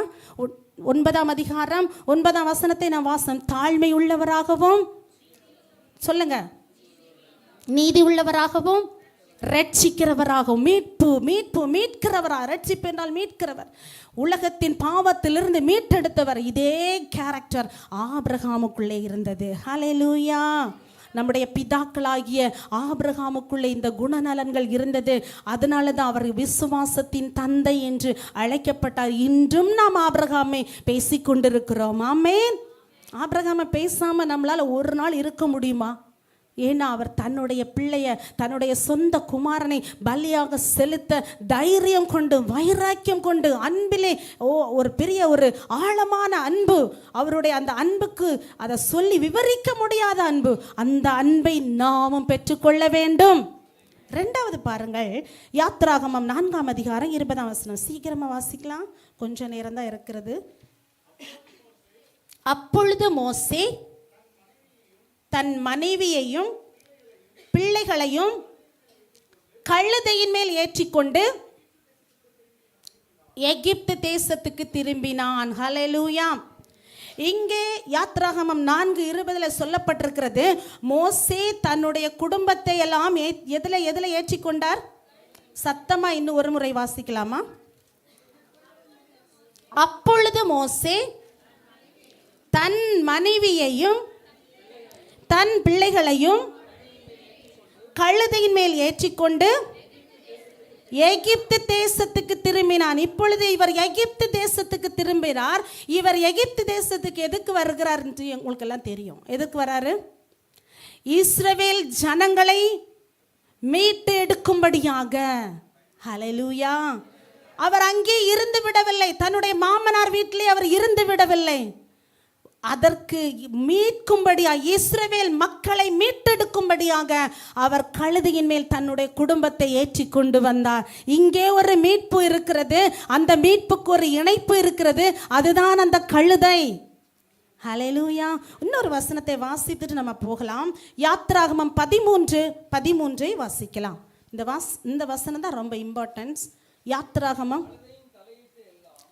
S3: 9ஆம் அதிகாரம் 9ஆம் வசனத்தை நாம் வாசம். தாழ்மை உள்ளவராகவும், சொல்லுங்க, நீதி உள்ளவராகவும், ரட்சிக்கிறவராகவும். மீட்பு, மீட்பு, மீட்கிறவரா. ரட்சிப்பு என்றால் மீட்கிறவர், உலகத்தின் பாவத்திலிருந்து மீட்டெடுத்தவர். இதே கேரக்டர் ஆபிரகாமுக்குள்ளே இருந்தது. ஹல்லேலூயா. நம்முடைய பிதாக்களாகிய ஆபிரகாமுக்குள்ளே இந்த குணநலன்கள் இருந்தது. அதனால தான் அவர் விசுவாசத்தின் தந்தை என்று அழைக்கப்பட்டார். இன்றும் நாம் ஆபிரகாமை பேசிக்கொண்டிருக்கிறோம். ஆமென். ஆபிரகாமை பேசாம நம்மளால ஒரு நாள் இருக்க முடியுமா? ஏன்னா அவர் தன்னுடைய பிள்ளைய, தன்னுடைய சொந்த குமாரனை பலியாக செலுத்த தைரியம் கொண்டு, வைராக்கியம் கொண்டு, அன்பிலே ஒரு பெரிய ஒரு ஆழமான அன்பு. அவருடைய அந்த அன்புக்கு அதை சொல்லி விவரிக்க முடியாத அன்பு. அந்த அன்பை நாமும் பெற்றுக்கொள்ள வேண்டும். ரெண்டாவது பாருங்கள், யாத்ராகமம் 4ஆம் அதிகாரம் 20ஆம் வசனம். சீக்கிரமா வாசிக்கலாம், கொஞ்ச நேரம் தான் இருக்கிறது. அப்பொழுது மோசே தன் மனைவியையும் பிள்ளைகளையும் கழுதையின் மேல் ஏற்றிக்கொண்டு எகிப்து தேசத்துக்கு திரும்பினான். ஹல்லேலூயா. இங்கே யாத்ராகமம் 4:20 சொல்லப்பட்டிருக்கிறது, மோசே தன்னுடைய குடும்பத்தை எல்லாம் எதுல ஏற்றிக்கொண்டார்? சத்தமா இன்னும் ஒரு முறை வாசிக்கலாமா? அப்பொழுது மோசே தன் மனைவியையும் தன் பிள்ளைகளையும் கழுதையின் மேல் ஏற்றிக்கொண்டு எகிப்து தேசத்துக்கு திரும்பினான். இப்பொழுது இவர் எகிப்து தேசத்துக்கு திரும்பினார். இவர் எகிப்து தேசத்துக்கு எதுக்கு வருகிறார் என்று உங்களுக்கு எல்லாம் தெரியும். எதுக்கு வராரு? இஸ்ரவேல் ஜனங்களை மீட்டு எடுக்கும்படியாக. ஹல்லேலூயா. அவர் அங்கே இருந்து விடவில்லை, தன்னுடைய மாமனார் வீட்டிலே அவர் இருந்து விடவில்லை. அதற்கு மீட்கும்படியாக, இஸ்ரவேல் மக்களை மீட்டெடுக்கும்படியாக அவர் கழுதையின் மேல் தன்னுடைய குடும்பத்தை ஏற்றி கொண்டு வந்தார். இங்கே ஒரு மீட்பு இருக்கிறது, அந்த மீட்புக்கு ஒரு இணைப்பு இருக்கிறது, அதுதான் அந்த கழுதை. ஹல்லேலூயா. இன்னொரு வசனத்தை வாசித்துட்டு நம்ம போகலாம். யாத்ராகமம் 13:13 வாசிக்கலாம். இந்த வசனம் தான் ரொம்ப இம்பார்ட்டன்ஸ். யாத்ராகமம்,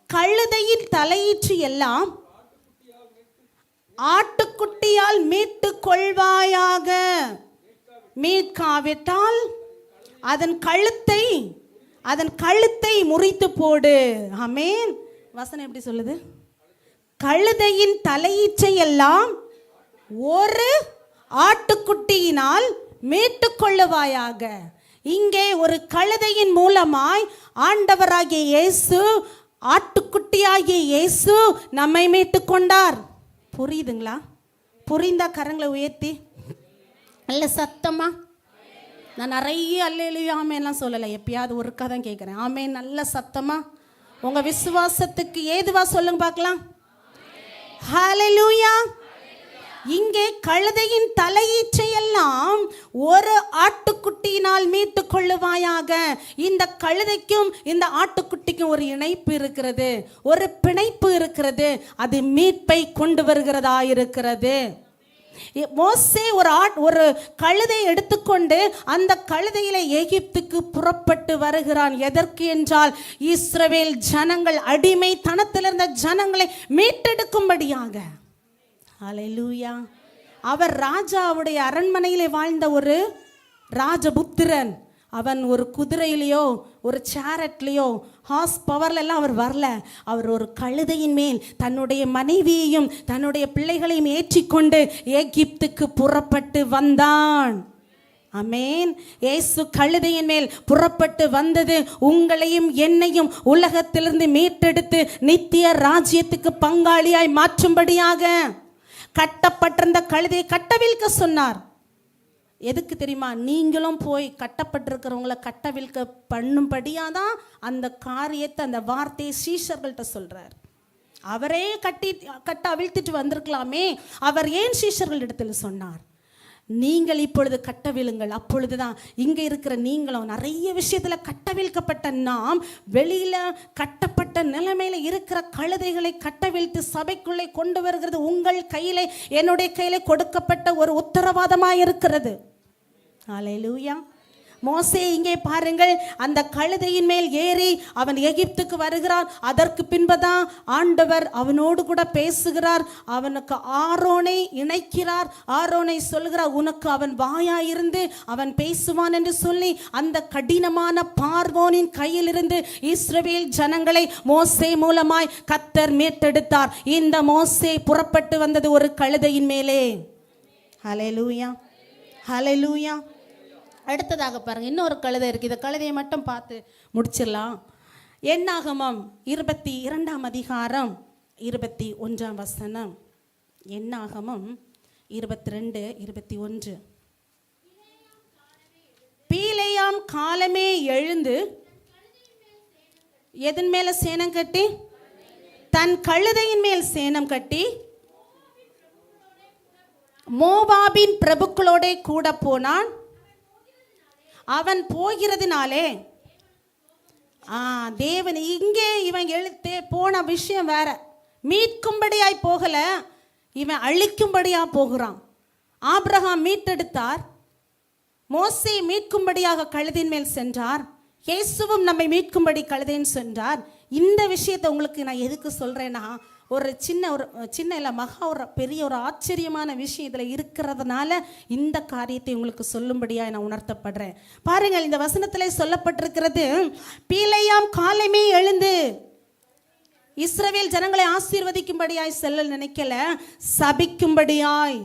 S3: கழுதையின் தலையீற்று எல்லாம் ஆட்டுக்குட்டியால் மீட்டு கொள்வாயாக, மீட்காவிட்டால் அதன் கழுத்தை முறித்து போடு. ஆமென். வசனம் எப்படி சொல்லுது? கழுதையின் தலையீற்றை எல்லாம் ஒரு ஆட்டுக்குட்டியினால் மீட்டு கொள்ளுவாயாக. இங்கே ஒரு கழுதையின் மூலமாய் ஆண்டவராகிய இயேசு, ஆட்டுக்குட்டியாகிய இயேசு நம்மை மீட்டு கொண்டார். புரியுதுங்களா? புரிந்தா கரங்களை உயர்த்தி நல்ல சத்தமா. நான் நிறைய அல்லேலூயா ஆமென்லாம் சொல்லலை, எப்பயாவது ஒருக்கா தான் கேட்குறேன். ஆமென். நல்ல சத்தமா உங்க விசுவாசத்துக்கு ஏதுவா சொல்லுங்க பார்க்கலாம். ஹல்லேலூயா. இங்கே கழுதையின் தலையீற்றை எல்லாம் ஒரு ஆட்டுக்குட்டியினால் மீட்டு கொள்ளுவாயாக. இந்த கழுதைக்கும் இந்த ஆட்டுக்குட்டிக்கும் ஒரு இணைப்பு இருக்கிறது, ஒரு பிணைப்பு இருக்கிறது. அது மீட்பை கொண்டு வருகிறதா இருக்கிறது. மோசே ஒரு கழுதை எடுத்துக்கொண்டு அந்த கழுதையில எகிப்துக்கு புறப்பட்டு வருகிறான். எதற்கு என்றால் இஸ்ரவேல் ஜனங்கள், அடிமைத்தனத்தில் இருந்த ஜனங்களை மீட்டெடுக்கும்படியாக. ஹல்லேலூயா. அவர் ராஜாவுடைய அரண்மனையிலே வாழ்ந்த ஒரு ராஜபுத்திரன். அவன் ஒரு குதிரையிலையோ ஒரு சேரட்லையோ ஹார்ஸ் பவர்ல எல்லாம் அவர் வரல. அவர் ஒரு கழுதையின் மேல் தன்னுடைய மனைவியையும் தன்னுடைய பிள்ளைகளையும் ஏற்றிக்கொண்டு எகிப்துக்கு புறப்பட்டு வந்தான். ஆமென். இயேசு கழுதையின் மேல் புறப்பட்டு வந்தது உங்களையும் என்னையும் உலகத்திலிருந்து மீட்டெடுத்து நித்திய ராஜ்யத்துக்கு பங்காளியாய் மாற்றும்படியாக. கட்டப்பட்டிருந்த கழுதையை கட்டவிழ்க்க சொன்னார். எதுக்கு தெரியுமா? நீங்களும் போய் கட்டப்பட்டிருக்கிறவங்களை கட்டவிழ்க்க பண்ணும்படியாதான் அந்த காரியத்தை, அந்த வார்த்தையை சீஷர்கள்ட்ட சொல்றார். அவரே கட்ட அவிழ்த்துட்டு வந்திருக்கலாமே, அவர் ஏன் சீஷர்கள் இடத்துல சொன்னார்? நீங்கள் இப்பொழுது கட்டவிழுங்கள். அப்பொழுதுதான் இங்க இருக்கிற நீங்களும் நிறைய விஷயத்துல கட்டவிழ்க்கப்பட்ட நாம் வெளியில கட்டப்பட்ட நிலைமையில இருக்கிற கழுதைகளை கட்டவிழ்த்து சபைக்குள்ளே கொண்டு வருகிறது உங்கள் கையிலே, என்னுடைய கையிலே கொடுக்கப்பட்ட ஒரு உத்தரவாதமாய் இருக்கிறது. ஹல்லேலூயா. மோசே இங்கே பாருங்கள், அந்த கழுதையின் மேல் ஏறி அவன் எகிப்துக்கு வருகிறான். அதற்கு பின்புதான் ஆண்டவர் அவனோடு கூட பேசுகிறார். அவனுக்கு ஆரோனை இணைக்கிறார். ஆரோனை சொல்கிறார், உனக்கு அவன் வாயாயிருந்து அவன் பேசுவான் என்று சொல்லி அந்த கடினமான பார்வோனின் கையிலிருந்து இஸ்ரவேல் ஜனங்களை மோசே மூலமாய் கர்த்தர் மீட்டெடுத்தார். இந்த மோசே புறப்பட்டு வந்தது ஒரு கழுதையின் மேலே. ஹல்லேலூயா, ஹல்லேலூயா. அடுத்ததாக பாருங்க, இன்னொரு கழுதை இருக்கு. இந்த கழுதையை மட்டும் பார்த்து முடிச்சிடலாம். என்னாகமம் 22 அதிகாரம் 21 வசனம். என்னாகமம் 22:21. பீலேயாம் காலமே எழுந்து எதன் மேல சேணம் கட்டி? தன் கழுதையின் மேல் சேணம் கட்டி மோவாபின் பிரபுக்களோட கூட போனான். அவன் போகிறதுனாலே தேவன் இங்கே இவன் எழுத்தே போன விஷயம் வேற. மீட்கும்படியாய் போகல, இவன் அழிக்கும்படியா போகிறான். ஆபிரகாம் மீட்டெடுத்தார், மோசே மீட்கும்படியாக கழுதின் மேல் சென்றார். இயேசுவும் நம்மை மீட்கும்படி கழுதைன்னு சென்றார். இந்த விஷயத்தை உங்களுக்கு நான் எதுக்கு சொல்றேன்னா, ஒரு சின்ன இல்லை மகா ஒரு பெரிய ஒரு ஆச்சரியமான விஷயம் இதில் இருக்கிறதுனால இந்த காரியத்தை உங்களுக்கு சொல்லும்படியாக நான் உணர்த்தப்படுறேன். பாருங்கள், இந்த வசனத்திலே சொல்லப்பட்டிருக்கிறது, பீலேயாம் காலமே எழுந்து இஸ்ரவேல் ஜனங்களை ஆசீர்வதிக்கும்படியாய் செல்ல நினைக்கல, சபிக்கும்படியாய்.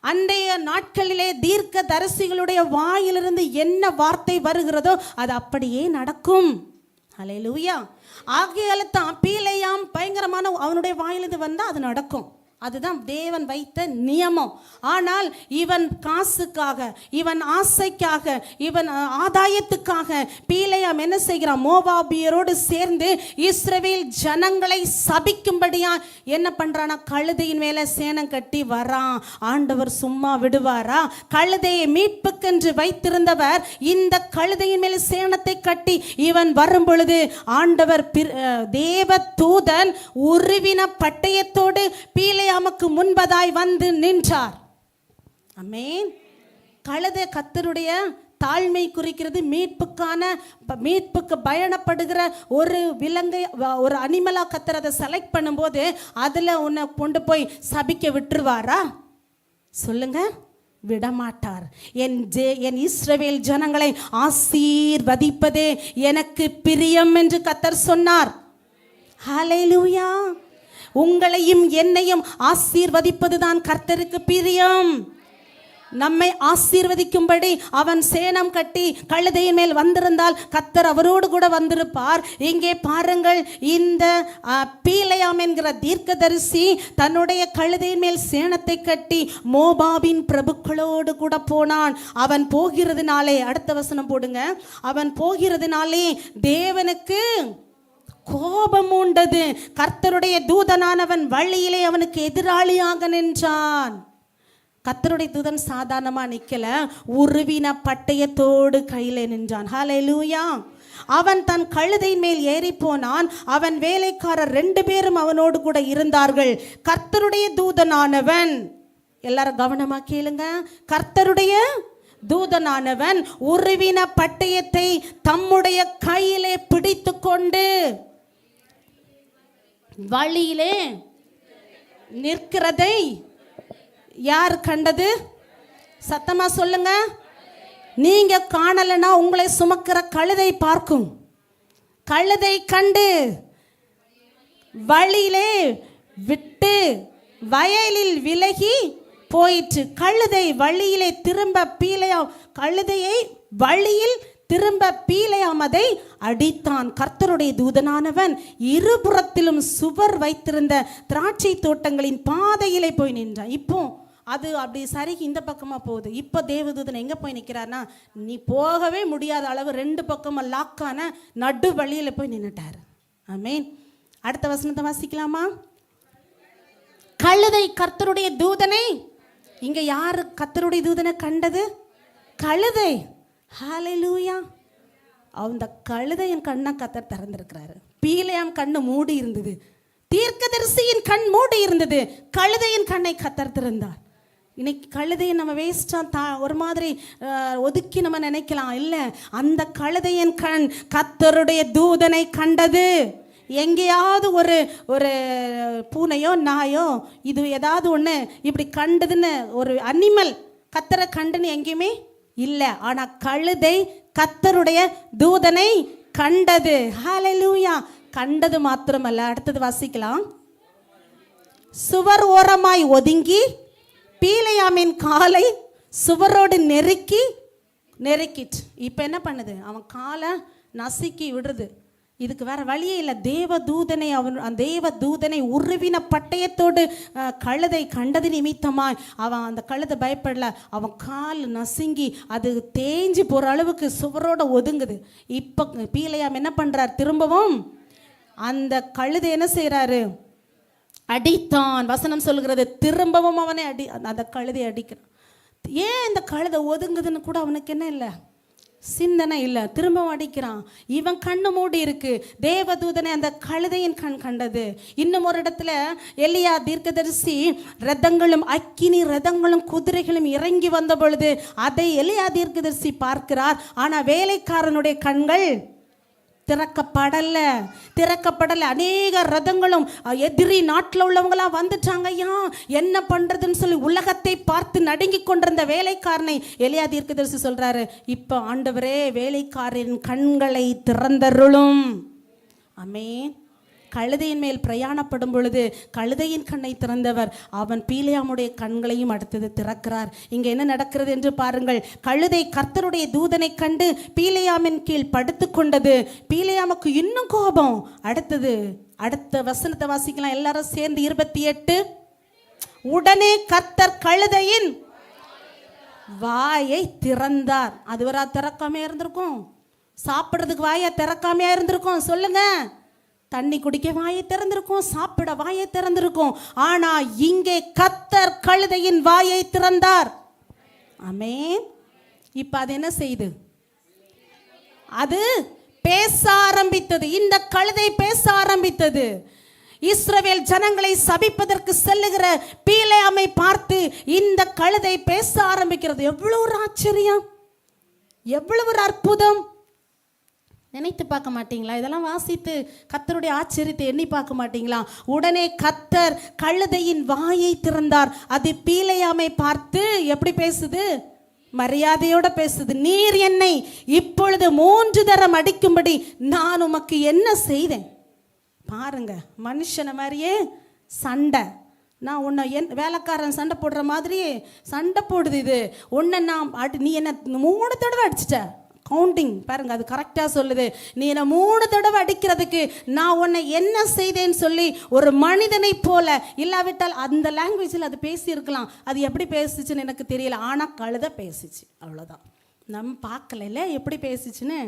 S3: அன்றைய நாட்களிலே தீர்க்க தரிசிகளுடைய வாயிலிருந்து என்ன வார்த்தை வருகிறதோ அது அப்படியே நடக்கும். ஹல்லேலூயா. ஆகையால தான் பீலேயாம் பயங்கரமான அவனுடைய வாயிலிருந்து வந்தால் அது நடக்கும். அதுதான் தேவன் வைத்த நியமம். ஆனால் இவன் காசுக்காக, இவன் ஆசைக்காக, இவன் ஆதாயத்துக்காக பீலேயாம் என்ன செய்கிறான்? மோவாபியரோடு சேர்ந்து இஸ்ரவேல் ஜனங்களை சபிக்கும்படியா என்ன பண்றானா? கழுதையின் மேல சேணம் கட்டி வரான். ஆண்டவர் சும்மா விடுவாரா? கழுதையை மீட்புக்கென்று வைத்திருந்தவர் இந்த கழுதையின் மேல சேணத்தை கட்டி இவன் வரும் பொழுது ஆண்டவர் தேவ தூதன் உருவின பட்டயத்தோடு பீலேயாமுக்கு முன்பதாய் வந்து நின்றார். ஆமென். கழுதை கர்த்தருடைய தாழ்மை குறிக்கிறது. மீட்புக்கு பயணப்படுகிற ஒரு விலங்கை, ஒரு அனிமலா கர்த்தர் அதை செலக்ட் பண்ணும்போது அதுல உன்னை கொண்டு போய் சபிக்க விட்டுருவாரா? சொல்லுங்க, விடமாட்டார். என் இஸ்ரவேல் ஜனங்களை ஆசீர்வதிப்பதே எனக்கு பிரியம் என்று கர்த்தர் சொன்னார். ஹல்லேலூயா. உங்களையும் என்னையும் ஆசீர்வதிப்பதுதான் கர்த்தருக்கு பிரியம். நம்மை ஆசீர்வதிக்கும்படி அவன் சேணம் கட்டி கழுதையின் மேல் வந்திருந்தால் கர்த்தர் அவரோடு கூட வந்திருப்பார். இங்கே பாருங்கள், இந்த பீலேயாம் என்கிற தீர்க்கதரிசி தன்னுடைய கழுதையின் மேல் சேணத்தை கட்டி மோவாபின் பிரபுக்களோடு கூட போனான். அவன் போகிறதுனாலே, அடுத்த வசனம் போடுங்க, அவன் போகிறதுனாலே தேவனுக்கு கோபம் உண்டது. கர்த்தருடைய தூதனானவன் வழியிலே அவனுக்கு எதிராளியாக நின்றான். கர்த்தருடைய தூதன் சாதாரணமா நிக்கல, உருவின பட்டயத்தோடு கையிலே நின்றான். ஹல்லேலூயா. அவன் தன் கழுதையின் மேல் ஏறி போனான். அவன் வேலைக்காரர் 2 பேரும் அவனோடு கூட இருந்தார்கள். கர்த்தருடைய தூதனானவன், எல்லாரும் கவனமா கேளுங்க, கர்த்தருடைய தூதனானவன் உருவின பட்டயத்தை தம்முடைய கையிலே பிடித்து கொண்டு வழியிலே நிற்கிறதை யார் கண்டது? சத்தமா சொல்லுங்க. நீங்க காணலனா உங்களை சுமக்கிற கழுதை பார்க்கும். கழுதை கண்டு வழியிலே விட்டு வயலில் விலகி போயிற்று. கழுதை வழியிலே திரும்ப பீலேயாம், கழுதையை வழியில் திரும்ப பீலேயாம் அதை அடித்தான். கர்த்தருடைய தூதனானவன் இருபுறத்திலும் சுவர் வைத்திருந்த திராட்சை தோட்டங்களின் பாதையிலே போய் நின்றான். இப்போ அது அப்படி சரிக்கு இந்த பக்கமாக போகுது. இப்போ தேவதூதன் எங்கே போய் நிற்கிறார்னா, நீ போகவே முடியாத அளவு 2 பக்கமும் லாக்கான நடு வழியில் போய் நின்றுட்டார். ஆமென். அடுத்த வசனத்தை வாசிக்கலாமா? கழுதை கர்த்தருடைய தூதனை இங்க யாரு கர்த்தருடைய தூதனை கண்டது? கழுதை. ஹalleluya. அந்த கழுதையின் கண்ணை கர்த்தர் திறந்திருக்கிறாரு. பீலேயாம் கண்ணு மூடி இருந்தது, தீர்க்கதரிசியின் கண் மூடி இருந்தது, கழுதையின் கண்ணை கர்த்தர் திறந்தார். இன்னைக்கு கழுதையை நம்ம வேஸ்டா ஒரு மாதிரி ஒதுக்கி நம்ம நினைக்கலாம். இல்லை, அந்த கழுதையின் கண் கர்த்தருடைய தூதனை கண்டது. எங்கேயாவது ஒரு ஒரு பூனையோ நாயோ இது ஏதாவது ஒன்று இப்படி கண்டதுன்னு ஒரு அனிமல் கர்த்தரை கண்டுன்னு எங்கேயுமே இல்லை. ஆனால் கழுதை கர்த்தருடைய தூதனை கண்டது. ஹalleluya. கண்டது மாத்திரமல்ல, அடுத்தது வாசிக்கலாம். சுவர் ஓரமாய் ஒதுங்கி பீலேயாமின் காலை சுவரோடு நெருக்கிட்டு இப்போ என்ன பண்ணுது? அவன் காலை நசுக்கி விடுறது. இதுக்கு வேற வழியே இல்லை. தேவ தூதனை உருவின பட்டயத்தோடு கழுதை கண்டது நிமித்தமாய் அவன் அந்த கழுதை பயப்படல. அவன் கால் நசுங்கி அது தேஞ்சு போகிற அளவுக்கு சுவரோட ஒதுங்குது. இப்போ பீலேயாம் என்ன பண்ணுறார்? திரும்பவும் அந்த கழுதை என்ன செய்கிறாரு? அடித்தான். வசனம் சொல்லுகிறது, திரும்பவும் அவனை அந்த கழுதை அடிக்கிறான். ஏன் இந்த கழுதை ஒதுங்குதுன்னு கூட அவனுக்கு என்ன இல்லை, சிந்தனை இல்லை. திரும்பவும் அடிக்கிறான். இவன் கண்ணு மூடி இருக்கு. தேவதூதனை அந்த கழுதையின் கண் கண்டது. இன்னும் ஒரு இடத்துல எலியா தீர்க்கதரிசி ரதங்களும் அக்கினி ரதங்களும் குதிரைகளும் இறங்கி வந்த பொழுது அதை எலியா தீர்க்கதரிசி பார்க்கிறார். ஆனா வேலைக்காரனுடைய கண்கள் திறக்கப்படலை. அநேக ரதங்களும் எதிரி நாட்டில் உள்ளவங்களாம் வந்துட்டாங்க. ஐயா என்ன பண்றதுன்னு சொல்லி உலகத்தை பார்த்து நடுங்கி கொண்டிருந்த வேலைக்காரனை எலியா தீர்க்கதரிசி சொல்றாரு, இப்போ ஆண்டவரே வேலைக்காரரின் கண்களை திறந்தருளும். ஆமென். கழுதையின் மேல் பிரயாணப்படும் பொழுது கழுதையின் கண்ணை திறந்தவர் அவன் பீலேயாமுடைய கண்களையும் அடுத்தது திறக்கிறார். இங்கே என்ன நடக்கிறது என்று பாருங்கள். கழுதை கர்த்தருடைய தூதனை கண்டு பீலேயாமின் கீழ் படுத்து கொண்டது. பீலேயாமுக்கு இன்னும் கோபம். அடுத்த வசனத்தை வாசிக்கலாம் எல்லாரும் சேர்ந்து. 28. உடனே கர்த்தர் கழுதையின் வாயை திறந்தார். அதுவரா திறக்காமையா இருந்திருக்கும்? சாப்பிட்றதுக்கு வாயை திறக்காமையா இருந்திருக்கும்? சொல்லுங்க. தண்ணி குடிக்க வாயை திறந்திருக்கும், சாப்பிட வாயை திறந்திருக்கும். ஆனா இங்கே கர்த்தர் கழுதையின் வாயை திறந்தார். ஆமென். இப்ப அது என்ன செய்து? அது பேச ஆரம்பித்தது. இந்த கழுதை பேச ஆரம்பித்தது. இஸ்ரவேல் ஜனங்களை சபிப்பதற்கு செல்லுகிற பீலேயாமை பார்த்து இந்த கழுதை பேச ஆரம்பிக்கிறது. எவ்வளவு ஒரு ஆச்சரியம், எவ்வளவு ஒரு அற்புதம். நினைத்து பார்க்க மாட்டீங்களா? இதெல்லாம் வாசித்து கர்த்தருடைய ஆச்சரியத்தை எண்ணி பார்க்க மாட்டீங்களா? உடனே கர்த்தர் கழுதையின் வாயை திறந்தார். அது பீலேயாமை பார்த்து எப்படி பேசுது? மரியாதையோட பேசுது. நீர் என்னை இப்பொழுது 3 தரம் அடிக்கும்படி நான் உமக்கு என்ன செய்தேன்? பாருங்க, மனுஷன மாதிரியே சண்டை. நான் உன்னை வேலைக்காரன் சண்டை போடுற மாதிரியே சண்டை போடுது இது. உன்னை நான் நீ என்ன 3 தடவை அடிச்சிட்ட. கவுண்டிங் பாருங்க, அது கரெக்டாக சொல்லுது. நீ என்னை 3 தடவை அடிக்கிறதுக்கு நான் உன்னை என்ன செய்தேன்னு சொல்லி ஒரு மனிதனை போல, இல்லாவிட்டால் அந்த லாங்குவேஜில் அது பேசியிருக்கலாம். அது எப்படி பேசிச்சுன்னு எனக்கு தெரியல. ஆனால் கழுதை பேசிச்சு, அவ்வளோதான். நம்ம பார்க்கல எப்படி பேசிச்சுன்னு.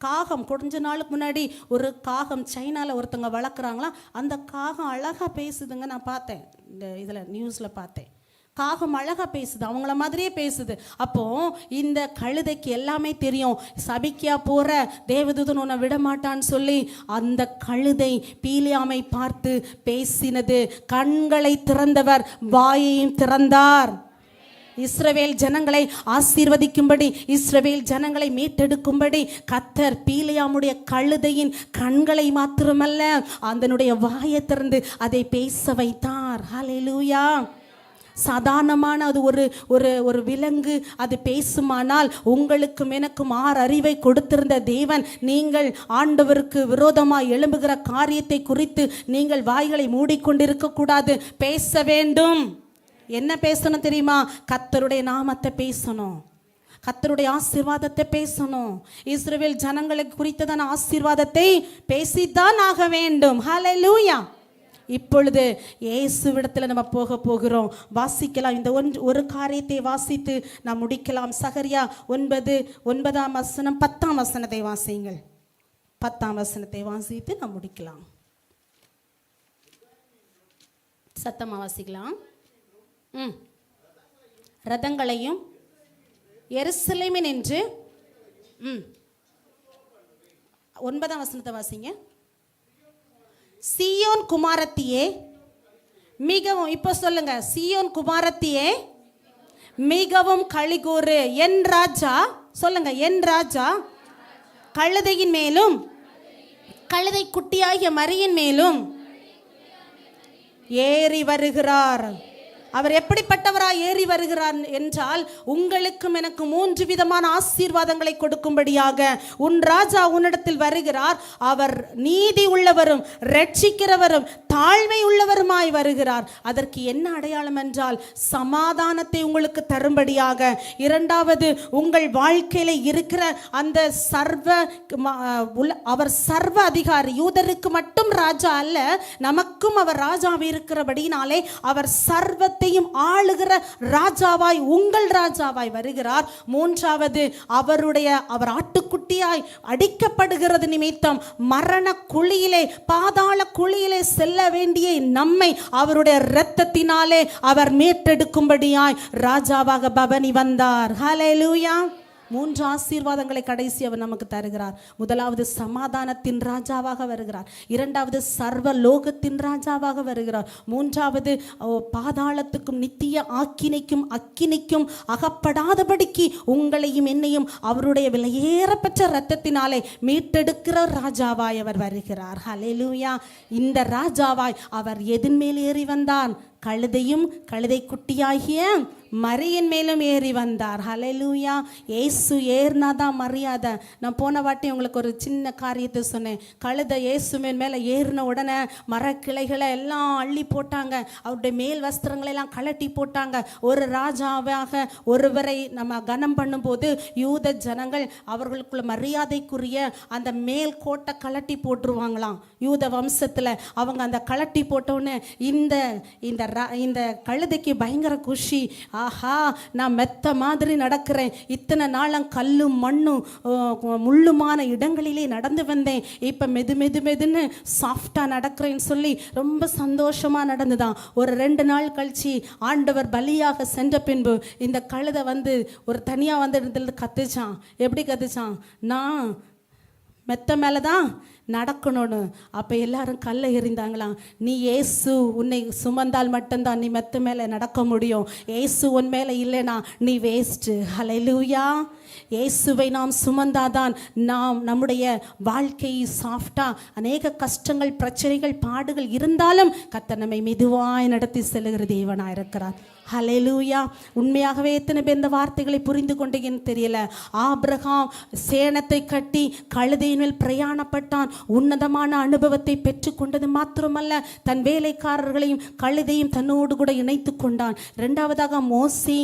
S3: காகம் கொஞ்ச நாளுக்கு முன்னாடி ஒரு காகம் சைனாவில் ஒருத்தவங்க வளர்க்குறாங்களாம். அந்த காகம் அழகாக பேசுதுங்க. நான் பார்த்தேன், இந்த இதில் நியூஸில் பார்த்தேன். காகம் அழகாக பேசுது, அவங்கள மாதிரியே பேசுது. அப்போ இந்த கழுதைக்கு எல்லாமே தெரியும். சபிக்கியா போற தேவதூதன் உன்னை விட மாட்டான்னு சொல்லி அந்த கழுதை பீலேயாமை பார்த்து பேசினது. கண்களை திறந்தவர் வாயையும் திறந்தார். இஸ்ரவேல் ஜனங்களை ஆசீர்வதிக்கும்படி, இஸ்ரவேல் ஜனங்களை மீட்டெடுக்கும்படி கர்த்தர் பீலேயாமுடைய கழுதையின் கண்களை மாத்திரமல்ல அதனுடைய வாயை திறந்து அதை பேச வைத்தார். ஹல்லேலூயா. சாதாரணமான அது ஒரு விலங்கு, அது பேசுமானால் உங்களுக்கும் எனக்கும் 6 அறிவை கொடுத்திருந்த தேவன், நீங்கள் ஆண்டவருக்கு விரோதமாக எழும்புகிற காரியத்தை குறித்து நீங்கள் வாய்களை மூடிக்கொண்டிருக்க கூடாது. பேச வேண்டும். என்ன பேசணும் தெரியுமா? கர்த்தருடைய நாமத்தை பேசணும், கர்த்தருடைய ஆசீர்வாதத்தை பேசணும். இஸ்ரவேல் ஜனங்களை குறித்ததான ஆசீர்வாதத்தை பேசித்தான் ஆக வேண்டும். ஹல்லேலூயா. இப்பொழுது இயேசுவிடத்தில் நம்ம போகிறோம். வாசிக்கலாம். இந்த ஒரு காரியத்தை வாசித்து நாம் முடிக்கலாம். சகரியா 9:9 வசனம் 10 வசனத்தை வாசியுங்கள். 10 வசனத்தை வாசித்து நாம் முடிக்கலாம். சத்தமா வாசிக்கலாம். ரதங்களையும் எருசலேமில் நின்று 9ஆம் வசனத்தை வாசிங்க. சீயோன் குமாரத்தியே மிகவும், இப்போ சொல்லுங்க, சீயோன் குமாரத்தியே மிகவும் களிகூறு. என் ராஜா, சொல்லுங்க, என் ராஜா கழுதையின் மேலும் கழுதை குட்டியாகிய மரியின் மேலும் ஏறி வருகிறார். அவர் எப்படிப்பட்டவராய் ஏறி வருகிறார் என்றால், உங்களுக்கும் எனக்கு 3 விதமான ஆசீர்வாதங்களை கொடுக்கும்படியாக உன் ராஜா உன்னிடத்தில் வருகிறார். அவர் நீதி உள்ளவரும் ரட்சிக்கிறவரும் தாழ்மை உள்ளவருமாய் வருகிறார். அதற்கு என்ன அடையாளம் என்றால், சமாதானத்தை உங்களுக்கு தரும்படியாக. 2வது, உங்கள் வாழ்க்கையில இருக்கிற அந்த அவர் சர்வ அதிகாரி. யூதருக்கு மட்டும் ராஜா அல்ல, நமக்கும் அவர் ராஜாவை இருக்கிறபடினாலே அவர் சர்வ ஆளுகிற ராஜாவாய், உங்கள் ராஜாவாய் வருகிறார். 3வது, அவர் ஆட்டுக்குட்டியாய் அடிக்கப்படுகிறது நிமித்தம் மரண குழியிலே, பாதாள குழியிலே செல்ல வேண்டிய நம்மை அவருடைய இரத்தத்தினாலே அவர் மீட்டெடுக்கும்படியாய் ராஜாவாக பவனி வந்தார். ஹல்லேலூயா. 3 ஆசீர்வாதங்களை கடைசி அவர் நமக்கு தருகிறார். 1வது, சமாதானத்தின் ராஜாவாக வருகிறார். 2வது, சர்வ லோகத்தின் ராஜாவாக வருகிறார். 3வது, பாதாளத்துக்கும் நித்திய ஆக்கினைக்கும் அக்கினிக்கும் அகப்படாதபடிக்கு உங்களையும் என்னையும் அவருடைய விலையேறப்பெற்ற இரத்தத்தினாலே மீட்டெடுக்கிற ராஜாவாய் அவர் வருகிறார். ஹல்லேலூயா. இந்த ராஜாவாய் அவர் எதன் மேல் ஏறி வந்தான்? கழுதையும் கழுதை குட்டியாகிய மரியின் மேலும் ஏறி வந்தார். ஹல்லேலூயா. இயேசு ஏறினாதான் மரியாதை. நான் போன வாட்டி உங்களுக்கு ஒரு சின்ன காரியத்தை சொன்னேன். கழுதை இயேசுவின் மேலே ஏறின உடனே மரக்கிளைகளை எல்லாம் அள்ளி போட்டாங்க, அவருடைய மேல் வஸ்திரங்களை எல்லாம் கலட்டி போட்டாங்க. ஒரு ராஜாவாக ஒருவரை நம்ம கனம் பண்ணும்போது யூத ஜனங்கள் அவர்களுக்குள்ள மரியாதைக்குரிய அந்த மேல் கோட்டை கலட்டி போட்டுருவாங்களாம். யூத வம்சத்தில் அவங்க அந்த கலட்டி போட்டோன்னு இந்த கழுதைக்கு பயங்கர குஷி. ஆஹா, நான் மெத்த மாதிரி நடக்கிறேன், இத்தனை நாளும் கல்லும் மண்ணும் முள்ளுமான இடங்களிலே நடந்து வந்தேன், இப்போ மெதுன்னு சாஃப்டாக நடக்கிறேன்னு சொல்லி ரொம்ப சந்தோஷமாக நடந்துதான். ஒரு 2 நாள் கழிச்சு ஆண்டவர் பலியாக சென்ற பின்பு இந்த கழுதை ஒரு தனியாக இடத்துல கத்துச்சான். எப்படி கத்துச்சான்? நான் மெத்த மேலே தான் நடக்கணும்னு. அப்போ எல்லாரும் கல்லை எறிந்தாங்களாம். நீ இயேசு உன்னை சுமந்தால் மட்டும்தான் நீ மெத்த மேலே நடக்க முடியும், இயேசு உன் மேலே இல்லைனா நீ வேஸ்ட்டு. ஹல்லேலூயா. இயேசுவை நாம் சுமந்தாதான் நம்முடைய வாழ்க்கை சாஃப்டாக, அநேக கஷ்டங்கள் பிரச்சனைகள் பாடுகள் இருந்தாலும் கர்த்தர் நம்மை மெதுவாய் நடத்தி செல்லுகிற தேவனாக இருக்கிறார். ஹல்லேலூயா. உண்மையாகவே எத்தனை பேர் இந்த வார்த்தைகளை புரிந்து கொண்டீங்கன்னு தெரியல. ஆபிரகாம் சேணத்தை கட்டி கழுதையின் மேல் பிரயாணப்பட்டான். உன்னதமான அனுபவத்தை பெற்றுக்கொண்டது மாத்திரமல்ல, தன் வேலைக்காரர்களையும் கழுதையும் தன்னோடு கூட இணைத்து கொண்டான். 2வதாக மோசே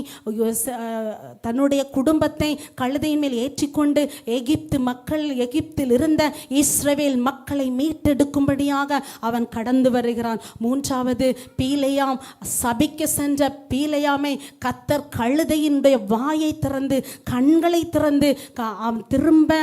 S3: தன்னுடைய குடும்பத்தை கழுதையின் மேல் ஏற்றிக்கொண்டு எகிப்தில் இருந்த இஸ்ரவேல் மக்களை மீட்டெடுக்கும்படியாக அவன் கடந்து வருகிறான். 3வது, பீலேயாம் சபிக்க சென்ற பீலேயாமை கர்த்தர் கழுதையினுடைய வாயை திறந்து கண்களை திறந்து திரும்ப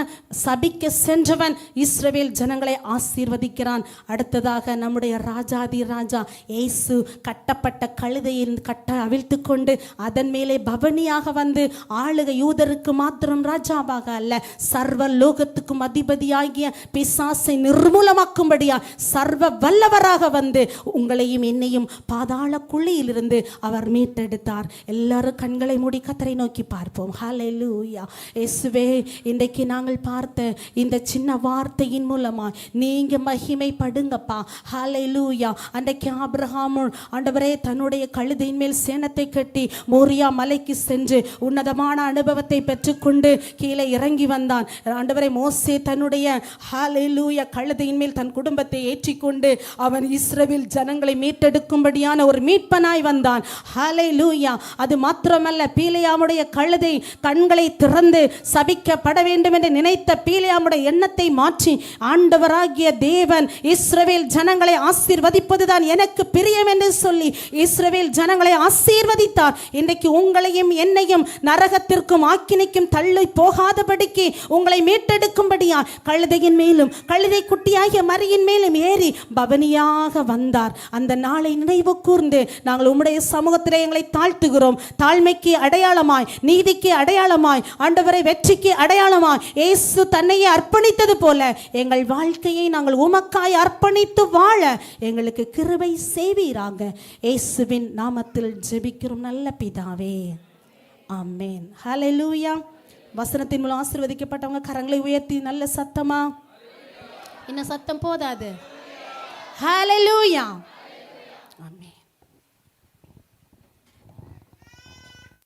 S3: சபிக்க சென்றவன் இஸ்ரவேல் ஜனங்களை ஆசீர்வதிக்கிறான். அடுத்ததாக நம்முடைய ராஜாதி ராஜா இயேசு கட்டப்பட்ட கழுதையின் கட்டை அவிழ்த்து கொண்டு அதன் மேலே பவனியாக ஆளுக யூதருக்கு மாத்திரம் ராஜாவாக அல்ல, சர்வ லோகத்துக்கும் அதிபதியாகிய பிசாசை நிர்மூலமாக்கும்படியா சர்வ வல்லவராக உங்களையும் என்னையும் பாதாள குழியிலிருந்து அவர் மீட்டெடுத்தார். எல்லாரும் கண்களை மூடி கர்த்தரை நோக்கி பார்ப்போம். ஹல்லேலூயா. இயேசுவே, இன்றைக்கு நாங்கள் பார்த்த இந்த சின்ன வார்த்தையின் மூலமா நீங்க மகிமைப்படுங்கப்பா. ஹல்லேலூயா. அன்றைக்கு ஆபிரகாம் ஆண்டவரே தன்னுடைய கழுதையின் மேல் சேணத்தை கட்டி மோரியா மலைக்கு சென்று உன்னதமான அனுபவத்தை பெற்றுக்கொண்டு கீழே இறங்கி வந்தான். ஆண்டவரே, மோசே தன்னுடைய ஹல்லேலூயா கழுதையின் மேல் தன் குடும்பத்தை ஏற்றிக்கொண்டு அவன் இஸ்ரவேல் ஜனங்களை மீட்டெடுக்கும்படியான ஒரு மீட்பனாய் வந்தான். ஹல்லேலூயா. அது மாத்திரமல்ல, பீலேயாமுடைய கழுதை கண்களை திறந்து சபிக்கப்பட வேண்டும் என்று நினைத்த பீலேயாமுடைய எண்ணத்தை மாற்றி ஆண்டவராகிய தேவன் இஸ்ரவேல் ஜனங்களை ஆசீர்வதிப்பதுதான் எனக்கு பிரியம் என்று சொல்லி இஸ்ரவேல் ஜனங்களை ஆசீர்வதித்தார். இன்றைக்கு உங்களையும் என்னையும் நரகத்திற்கும் ஆக்கினைக்கும் மறுபடியும் தள்ளி போகாதபடிக்கு உங்களை மீட்டெடுக்கும்படியா கழுதையின் மேலும் கழுதை குட்டியாகிய மரியின் மேலும் ஏறி பவனியாக வந்தார். அந்த நாளை நினைவு கூர்ந்து நாங்கள் உம்முடைய சமூகத்திலே எங்களை தாழ்த்துகிறோம். தாழ்மைக்கு அடையாளமாய், நீதிக்கு அடையாளமாய், ஆண்டவரை வெற்றிக்கு அடையாளமாய் இயேசு தன்னையே அர்ப்பணித்தது போல எங்கள் வாழ்க்கையை நாங்கள் உமக்காய் அர்ப்பணித்து வாழ எங்களுக்கு கிருபை செய்வீராக. இயேசுவின் நாமத்தில் ஜெபிக்கிறோம் நல்ல பிதாவே, ஆமென். ஹல்லேலூயா. வசனத்தின் மூலம் ஆசீர்வதிக்கப்பட்டவங்க கரங்களை உயர்த்தி நல்ல சத்தமா, இன்னும் சத்தம் போதாது. ஹல்லேலூயா.